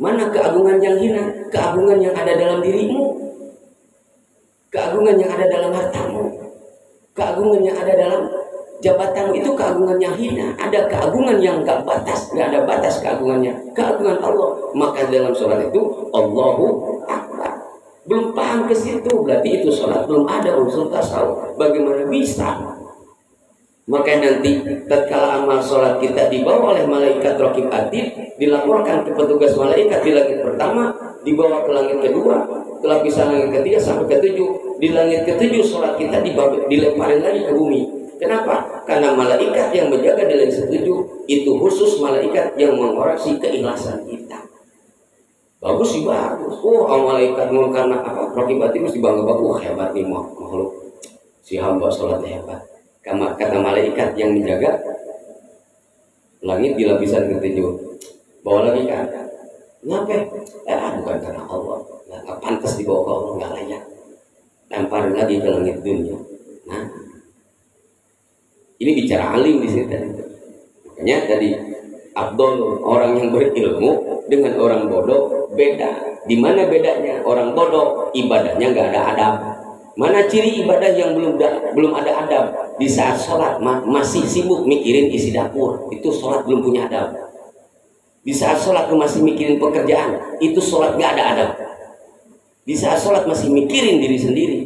Mana keagungan yang hina? Keagungan yang ada dalam dirimu, keagungan yang ada dalam hartamu, keagungan yang ada dalam jabatan itu keagungan yang hina. Ada keagungan yang gak batas, gak ada batas keagungannya, keagungan Allah. Maka dalam sholat itu Allahu Akbar. Belum paham ke situ, berarti itu sholat belum ada unsur tasawuf. Bagaimana bisa? Maka nanti tatkala amal sholat kita dibawa oleh malaikat raqib atid, dilaporkan ke petugas malaikat di langit pertama, dibawa ke langit kedua, ke lapisan langit ketiga sampai ketujuh. Di langit ketujuh sholat kita dilemparin lagi ke bumi. Kenapa? Karena malaikat yang menjaga di langit ketujuh itu khusus malaikat yang mengoreksi keikhlasan kita. Bagus sih bagus. Malaikat karena apa? Raqib atid mesti bangga bagus, hebat nih makhluk. Si hamba sholatnya hebat. Kata malaikat yang menjaga langit di lapisan ketujuh, bawa lagi ke atas. Kenapa? Bukan karena Allah, nggak pantas dibawa ke Allah, nggak layak. Lemparin lagi ke langit dunia. Nah, ini bicara alim di sini tadi. Makanya tadi Abdul, orang yang berilmu dengan orang bodoh beda. Di mana bedanya? Orang bodoh ibadahnya nggak ada adab. Mana ciri ibadah yang belum ada adab? Di saat sholat masih sibuk mikirin isi dapur, itu sholat belum punya adab. Di saat sholat masih mikirin pekerjaan, itu sholat gak ada adab. Di saat sholat masih mikirin diri sendiri,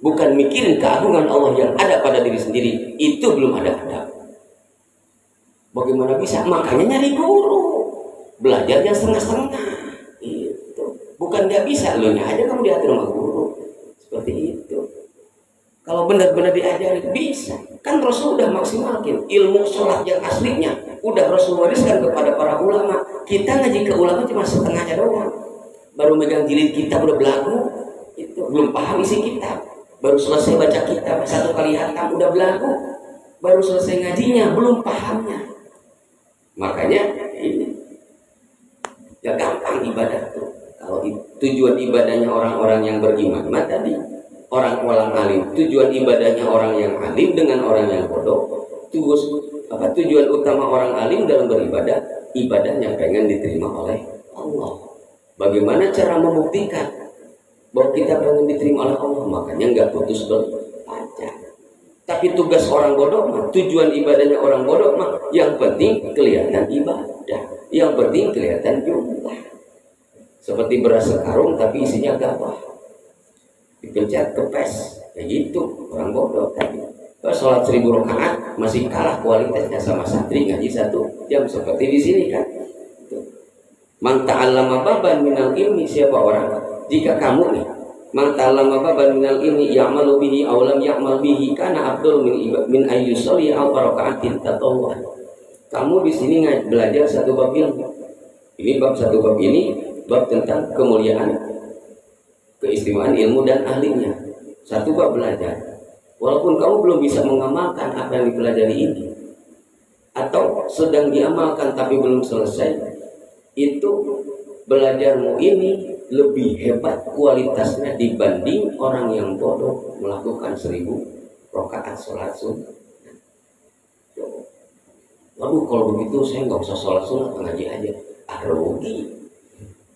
bukan mikirin keagungan Allah yang ada pada diri sendiri, itu belum ada adab. Bagaimana bisa? Makanya nyari guru, belajar yang setengah-setengah. Itu bukan gak bisa, lo aja kamu diatur sama guru seperti itu. Kalau benar-benar diajari bisa. Kan Rasul udah maksimalkan ilmu sholat yang aslinya. Udah Rasul wariskan kepada para ulama. Kita ngaji ke ulama cuma setengahnya doang. Baru megang jilid kitab udah belagu. Itu belum paham isi kitab. Baru selesai baca kitab satu kali hatam udah belagu. Baru selesai ngajinya belum pahamnya. Makanya ini ya gampang ibadah tuh. Kalau tujuan ibadahnya orang-orang yang beriman tadi, orang alim, tujuan ibadahnya orang yang alim dengan orang yang bodoh. Tujuan utama orang alim dalam beribadah, ibadahnya pengen diterima oleh Allah. Bagaimana cara membuktikan bahwa kita pengen diterima oleh Allah? Makanya nggak putus berbaca. Tapi tugas orang bodoh mah, tujuan ibadahnya orang bodoh mah, yang penting kelihatan ibadah, yang penting kelihatan jumlah. Seperti beras sekarung tapi isinya gabah. Dipencet kepes, kayak gitu orang bodoh tadi. Kalau sholat 1000 rakaat masih kalah kualitasnya sama santri ngaji 1 jam seperti di sini kan. Man ta'allama baban minal ilmi, siapa orang? Jika kamu nih, man ta'allama baban minal ilmi ya'malu bihi aw lam ya'mal bihi kana afdal min ayyusalli aw raka'atin tatawwu'an. Kamu di sini belajar satu bab ilmu. Ini bab satu bab ini bab tentang kemuliaan, keistimewaan ilmu dan ahlinya. Satu bab belajar. Walaupun kamu belum bisa mengamalkan apa yang dipelajari ini, atau sedang diamalkan tapi belum selesai, itu belajarmu ini lebih hebat kualitasnya dibanding orang yang bodoh melakukan 1000 rakaat sholat sunnah. Waduh, kalau begitu saya nggak usah sholat sunnah, ngaji aja. Rugi.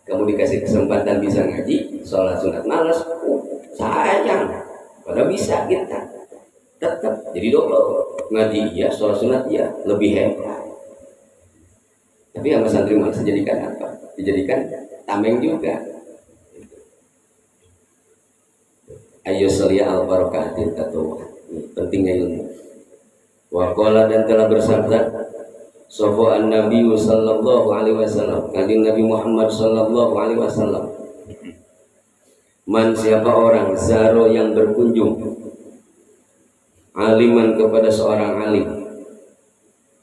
Kamu dikasih kesempatan bisa ngaji, sholat sunat malas, sayang. Padahal bisa kita tetap jadi double, ngaji iya, sholat sunat iya, lebih hebat. Tapi sama santri malas dijadikan apa? Dijadikan tameng juga. Ayo selia al barokaatin atau pentingnya ilmu. Waqala, dan telah bersabda Sofwan Nabi sallallahu alaihi wasallam, kanjeng Nabi Muhammad sallallahu alaihi wasallam, Man siapa orang zaro yang berkunjung aliman kepada seorang alim,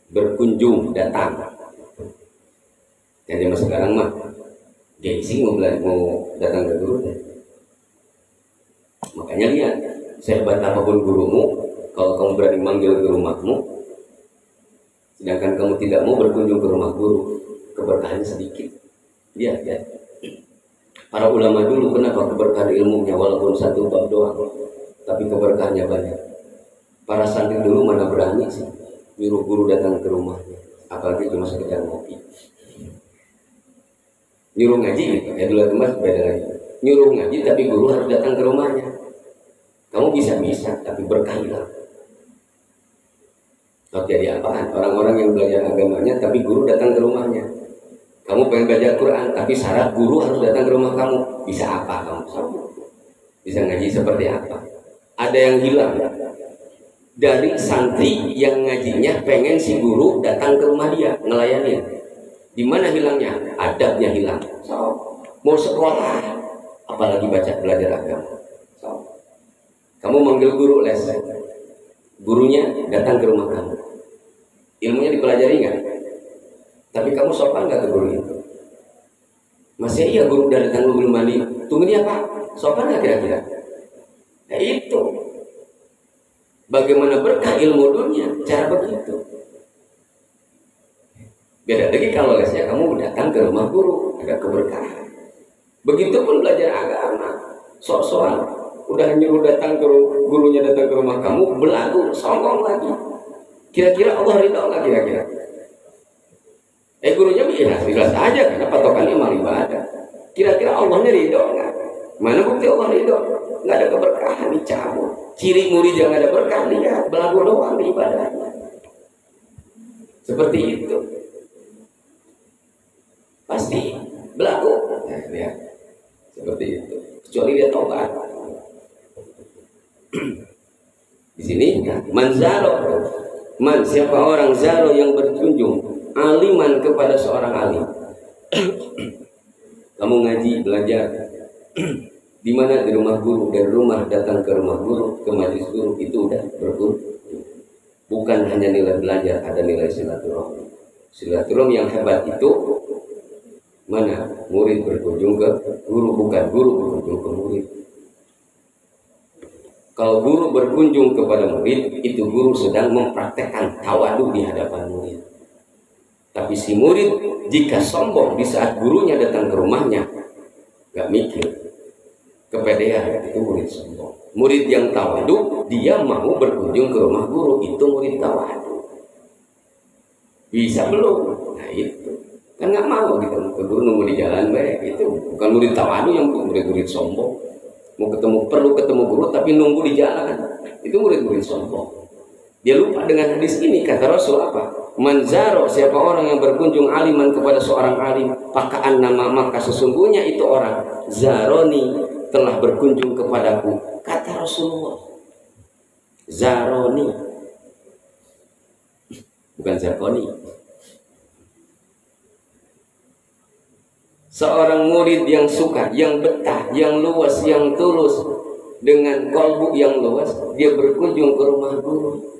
berkunjung datang. Jadi mas sekarang mah gengsi mau datang ke guru. Makanya lihat, sehebat apapun gurumu, kalau kamu berani manggil ke rumahmu, sedangkan kamu tidak mau berkunjung ke rumah guru, keberkahannya sedikit. Lihat ya. Para ulama dulu kenapa keberkahan ilmunya walaupun satu bab doang, tapi keberkahannya banyak. Para santri dulu mana berani sih nyuruh guru datang ke rumahnya, apalagi cuma sekedar ngopi. Nyuruh ngaji gitu, dulu teman beda lagi. Nyuruh ngaji tapi guru harus datang ke rumahnya. Kamu bisa, tapi berkah hilang. Jadi apaan? Orang-orang yang belajar agamanya tapi guru datang ke rumahnya. Kamu pengen belajar Quran, tapi syarat guru harus datang ke rumah kamu. Bisa apa kamu? Bisa ngaji seperti apa? Ada yang hilang dari santri yang ngajinya pengen si guru datang ke rumah dia ngelayanin. Di mana hilangnya? Adabnya hilang. Mau sekolah, apalagi belajar agama. Kamu manggil guru les, gurunya datang ke rumah kamu. Ilmunya dipelajari nggak? Tapi kamu sopan nggak ke guru itu? Masih iya guru udah datang belum mandi. Tunggu dia Pak, sopan nggak kira-kira? Nah itu. Bagaimana berkah ilmu dunia? Cara begitu. Beda lagi kalau lesnya kamu datang ke rumah guru, ada keberkahan. Begitupun belajar agama, sok-sokan udah nyuruh datang ke gurunya datang ke rumah kamu, belagu, sombong lagi. Kira-kira Allah ridho nggak kira-kira? Gurunya jelas aja karena patokannya malah ibadah. Kira-kira Allahnya ridho nggak? Mana bukti Allah ridho? Nggak ada keberkahan, dicabut. Ciri murid yang ada berkah dia belagu doang di ibadahnya. Seperti itu. Pasti belagu. Nah, ya. Seperti itu. Kecuali dia taubat. Di sini manzaro, man siapa orang zaro yang berkunjung aliman kepada seorang alim. Kamu ngaji belajar di mana? Di rumah guru. Dari rumah datang ke rumah guru, ke majelis guru, itu udah berkunjung. Bukan hanya nilai belajar, ada nilai silaturahmi. Silaturahmi yang hebat itu mana? Murid berkunjung ke guru, bukan guru berkunjung ke murid. Kalau guru berkunjung kepada murid, itu guru sedang mempraktekkan tawadu di hadapan murid. Tapi si murid jika sombong di saat gurunya datang ke rumahnya, gak mikir, kepedean, itu murid sombong. Murid yang tawadu, dia mau berkunjung ke rumah guru, itu murid tawadu. Bisa belum? Nah itu kan nggak mau gitu, ke guru nunggu di jalan baik, itu bukan murid tawadu, yang murid sombong. Mau perlu ketemu guru tapi nunggu di jalan, itu murid-murid sombong. Dia lupa dengan hadis ini, kata Rasul apa? Manzaro, siapa orang yang berkunjung aliman kepada seorang alim, pakaan nama, maka sesungguhnya itu orang zaroni, telah berkunjung kepadaku, kata Rasulullah. Zaroni, bukan zarkoni. Seorang murid yang suka, yang betah, yang luas, yang tulus, dengan kolbu yang luas, dia berkunjung ke rumah guru.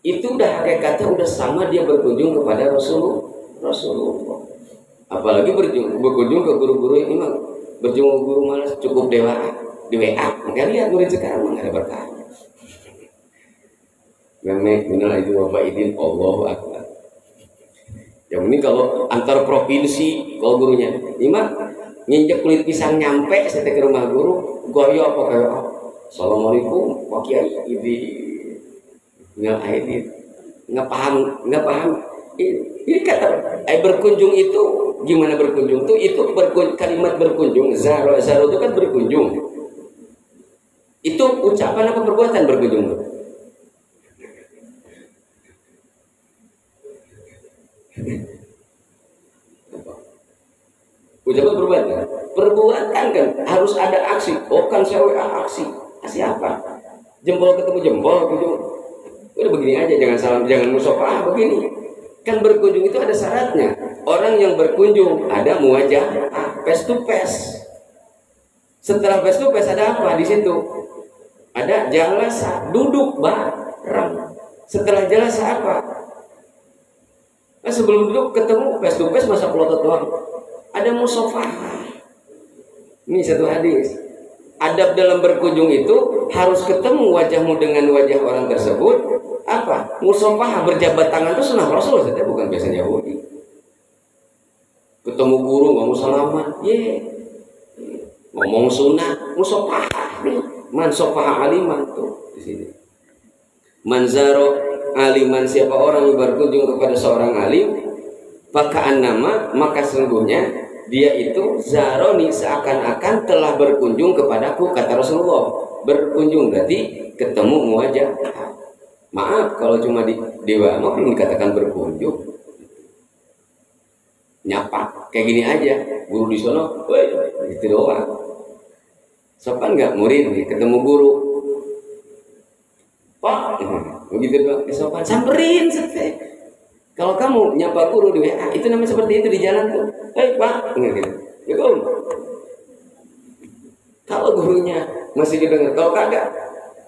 Itu udah hakikatnya udah sama dia berkunjung kepada Rasulullah. Apalagi berkunjung ke guru-guru yang imam. Berkunjung ke guru malas cukup di WA. Maka lihat murid sekarang nggak ada berkah. Memang benar itu Bapak Idin, Allahu Akbar. Yang ini kalau antar provinsi, kalau gurunya imam nginjek kulit pisang nyampe sampai ke rumah guru, goyo apa kayak Assalamualaikum Pak Kiai, nggak paham. Ini kata berkunjung itu gimana berkunjung tuh? Itu kalimat berkunjung, zaro itu kan berkunjung. Itu ucapan apa perbuatan berkunjung tuh? Ucapan perbuatan kan harus ada aksi. Oh kan saya aksi apa? Jempol ketemu jempol, udah begini aja, jangan salam, jangan musafah begini. Kan berkunjung itu ada syaratnya. Orang yang berkunjung ada muwajah, face to face. Setelah face to face ada apa di situ? Ada jalasa, duduk bareng. Setelah jalasa apa? Nah, sebelum duduk ketemu face to face masa pelotot doang. Ada musafahah. Ini satu hadis. Adab dalam berkunjung itu harus ketemu wajahmu dengan wajah orang tersebut. Apa? Musafahah, berjabat tangan itu sunnah Rasul, bukan biasa Yahudi. Ketemu guru ngomong salaman, ngomong sunnah, musafahah. Man sofaha aliman tuh di sini. Manzaro aliman, siapa orang yang berkunjung kepada seorang alim, pakaan nama, maka sesungguhnya dia itu zaroni, seakan-akan telah berkunjung kepadaku, kata Rasulullah. Berkunjung berarti ketemu wajah. Maaf kalau cuma di dewa mah belum dikatakan berkunjung. Nyapa kayak gini aja, guru di sono, itu doang. Sopan nggak murid nih, ketemu guru, Pak, begitu doang, sopan, samperin sete. Kalau kamu nyapa guru di WA, itu namanya seperti itu di jalan tuh, Pak, gitu. Kalau gurunya masih didengar, kalau kagak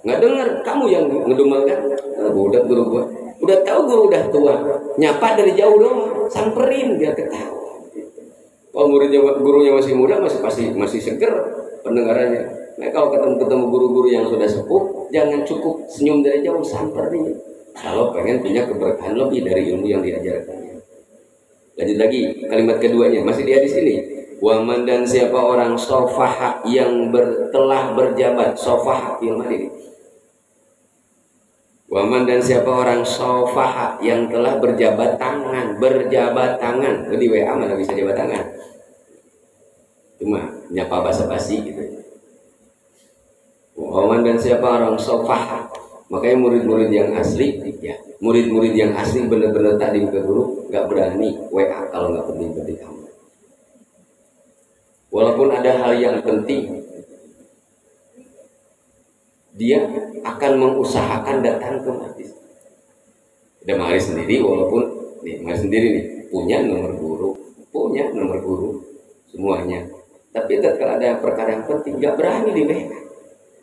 nggak dengar, kamu yang ngedumelkan. Udah guru gua, udah tahu guru udah tua, nyapa dari jauh doang, samperin biar ketawa. Kalau gurunya masih muda, masih seger pendengarannya. Nah, kalau ketemu guru-guru yang sudah sepuh, jangan cukup senyum dari jauh, samperin. Kalau pengen punya keberkahan lebih dari ilmu yang diajarkannya. Lanjut lagi kalimat keduanya, masih di hadis ini. Waman, dan siapa orang sofaha yang telah berjabat, sofaha ilmu ini. Waman, dan siapa orang sofaha yang telah berjabat tangan. Di WA mana bisa jabat tangan? Cuma nyapa basa-basi gitu. Waman, dan siapa orang sofaha, makanya murid-murid yang asli, ya murid-murid yang asli benar-benar takdim ke guru, nggak berani WA kalau nggak penting-penting kamu. Walaupun ada hal yang penting, dia akan mengusahakan datang ke majlis. Ada majlis sendiri, walaupun majlis sendiri punya nomor guru semuanya. Tapi ketika ada perkara yang penting, nggak berani di WA.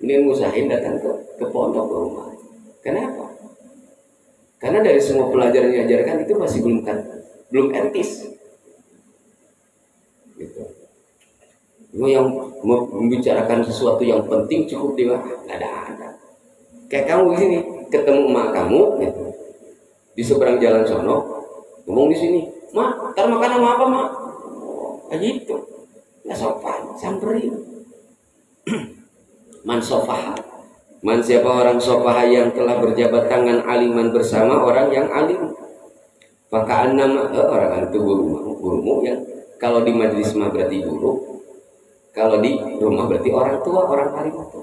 Ini ngusahain datang ke pondok, ke rumah. Kenapa? Karena dari semua pelajaran yang diajarkan itu masih belum etis. Gitu. Yang membicarakan sesuatu yang penting cukup di WA, nggak ada. Kayak kamu di sini ketemu emak kamu, gitu. Di seberang jalan sono, ngomong di sini, Mak, ntar makan sama apa, Mak? Kayak gitu. Nggak sopan, samperin. Man sofaha, man siapa orang sofaha yang telah berjabat tangan aliman bersama orang yang alim. Fakaan nama orang itu gurumu yang kalau di majlis mah berarti guru, kalau di rumah berarti orang tua, orang alim itu.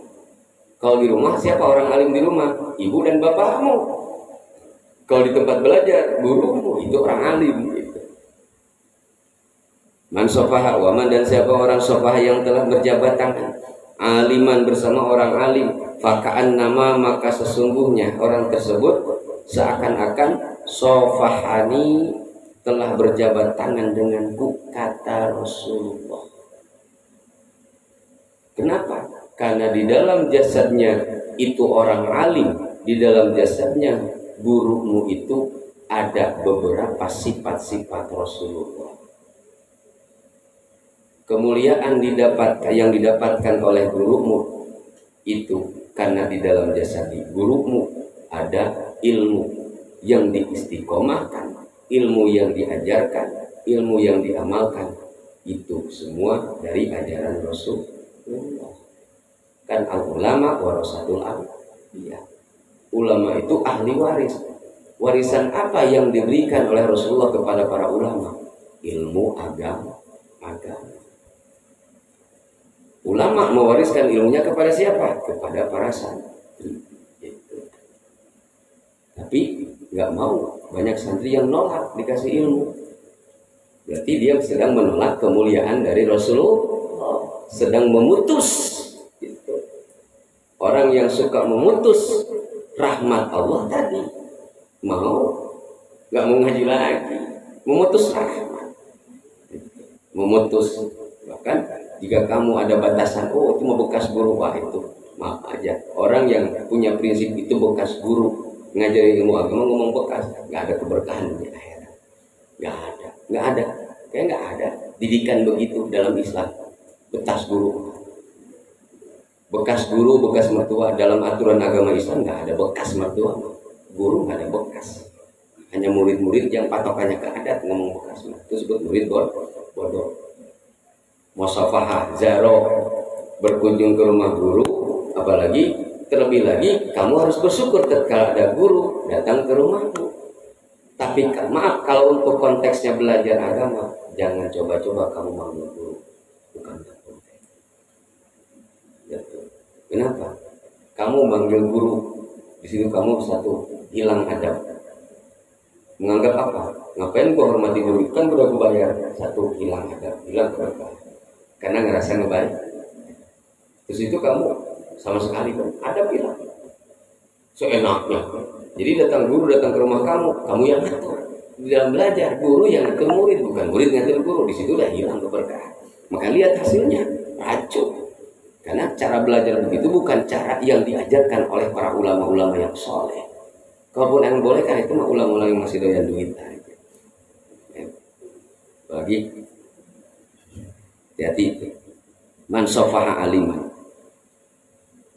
Kalau di rumah siapa orang alim di rumah? Ibu dan bapakmu. Kalau di tempat belajar gurumu, itu orang alim gitu. Man sofaha, waman, dan siapa orang sofaha yang telah berjabat tangan aliman bersama orang alim, fakaan nama, maka sesungguhnya orang tersebut seakan-akan sofahani, telah berjabat tangan denganku, kata Rasulullah. Kenapa? Karena di dalam jasadnya itu orang alim, di dalam jasadnya gurumu itu ada beberapa sifat-sifat Rasulullah. Kemuliaan yang didapatkan oleh gurumu itu karena di dalam jasad gurumu ada ilmu yang diistiqomahkan, ilmu yang diajarkan, ilmu yang diamalkan. Itu semua dari ajaran Rasulullah. Kan al-ulama warasatul anbiya. Ulama itu ahli waris. Warisan apa yang diberikan oleh Rasulullah kepada para ulama? Ilmu agama. Ulama mewariskan ilmunya kepada siapa? Kepada para santri. Gitu. Tapi nggak mau, banyak santri yang nolak dikasih ilmu. Berarti dia sedang menolak kemuliaan dari Rasulullah, sedang memutus. Gitu. Orang yang suka memutus rahmat Allah tadi, nggak mau ngaji lagi, memutus rahmat, memutus bahkan Jika kamu ada batasan, oh itu mau bekas guru, wah itu maaf aja. Orang yang punya prinsip itu bekas guru ngajari ilmu agama ngomong bekas, nggak ada keberkahan di akhirat. Nggak ada, kayak nggak ada didikan begitu dalam Islam. Bekas guru, bekas mertua dalam aturan agama Islam nggak ada bekas mertua, guru nggak ada bekas. Hanya murid-murid yang patokannya ke adat ngomong bekas, itu sebut murid bodoh. Musafahah, zaro, berkunjung ke rumah guru, apalagi terlebih lagi kamu harus bersyukur ketika ada guru datang ke rumahmu. Tapi maaf, kalau untuk konteksnya belajar agama, jangan coba-coba kamu manggil guru, bukan konteks. Kenapa? Kamu manggil guru, di situ kamu satu hilang adab. Menganggap apa? Ngapain gua hormati guru? Kan udah gua bayar. Satu, hilang adab, hilang keberkahan. Karena ngerasa ngebaik. Terus itu kamu sama sekali kan adab hilang. Seenaknya. Jadi datang guru datang ke rumah kamu yang ngatur. Di dalam belajar, guru yang ngatur murid, bukan murid ngatur guru. Di situ udah hilang keberkahan. Maka lihat hasilnya, racun. Karena cara belajar begitu bukan cara yang diajarkan oleh para ulama-ulama yang soleh. Kalaupun yang boleh kan itu mah ulama-ulama yang masih doyan duit aja. Bagi hati-hati. Man sofaha aliman.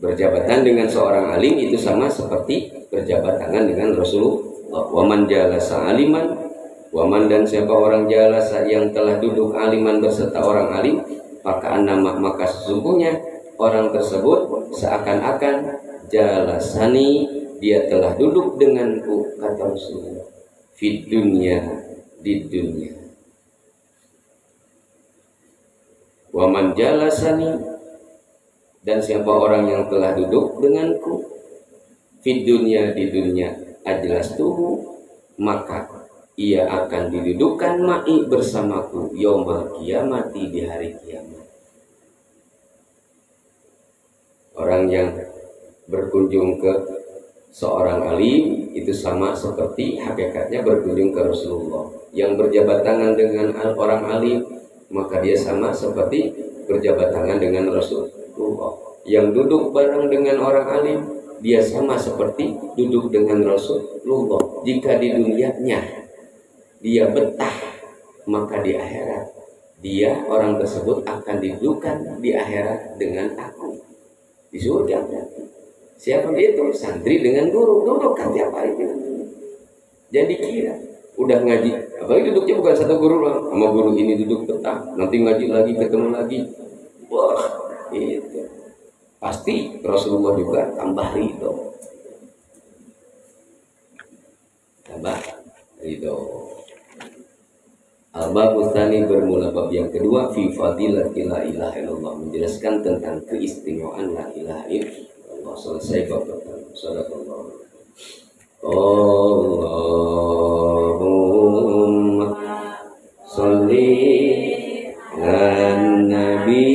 Berjabatan dengan seorang alim itu sama seperti berjabat tangan dengan Rasulullah. Waman jalasa aliman, waman dan siapa orang jalasa yang telah duduk aliman berserta orang alim, maka sesungguhnya orang tersebut seakan-akan jalasani, dia telah duduk denganku, kata Rasulullah, fid dunya, di dunia. Waman jalasani, dan siapa orang yang telah duduk denganku, fid dunya, di dunia, ajlas tuhu, maka ia akan didudukkan ma'i bersamaku yaumul kiamati, di hari kiamat. Orang yang berkunjung ke seorang alim itu sama seperti hakikatnya berkunjung ke Rasulullah. Yang berjabat tangan dengan orang alim, maka dia sama seperti berjabat tangan dengan Rasulullah. Yang duduk bareng dengan orang alim, dia sama seperti duduk dengan Rasulullah. Jika di dunianya dia betah, maka di akhirat dia, orang tersebut akan didudukkan di akhirat dengan aku di surga. Siapa itu? Santri dengan guru, duduk kan tiap hari. Jadi kira udah ngaji, apalagi duduknya bukan satu guru lah, sama guru ini duduk betah, nanti ngaji lagi, ketemu lagi, wah itu pasti Rasulullah juga tambah ridho, Al-Bab Tsani, bermula bab yang kedua, fi fadilatil la ilaha illallah, menjelaskan tentang keistimewaan la ilaha illallah. Selesai bab pertama. Sadaqallah. Allahumma sholli ala nabi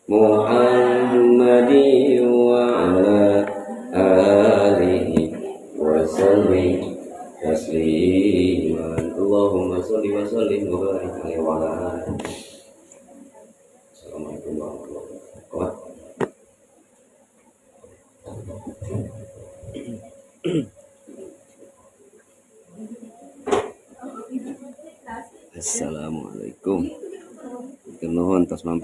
Muhammadi wa ala alihi wa sallim tasliman. Allahumma sholli wa sallim wa barik alaihi wa ala alihi. Assalamualaikum warahmatullahi wabarakatuh. Assalamualaikum. Nuhun tos mampir.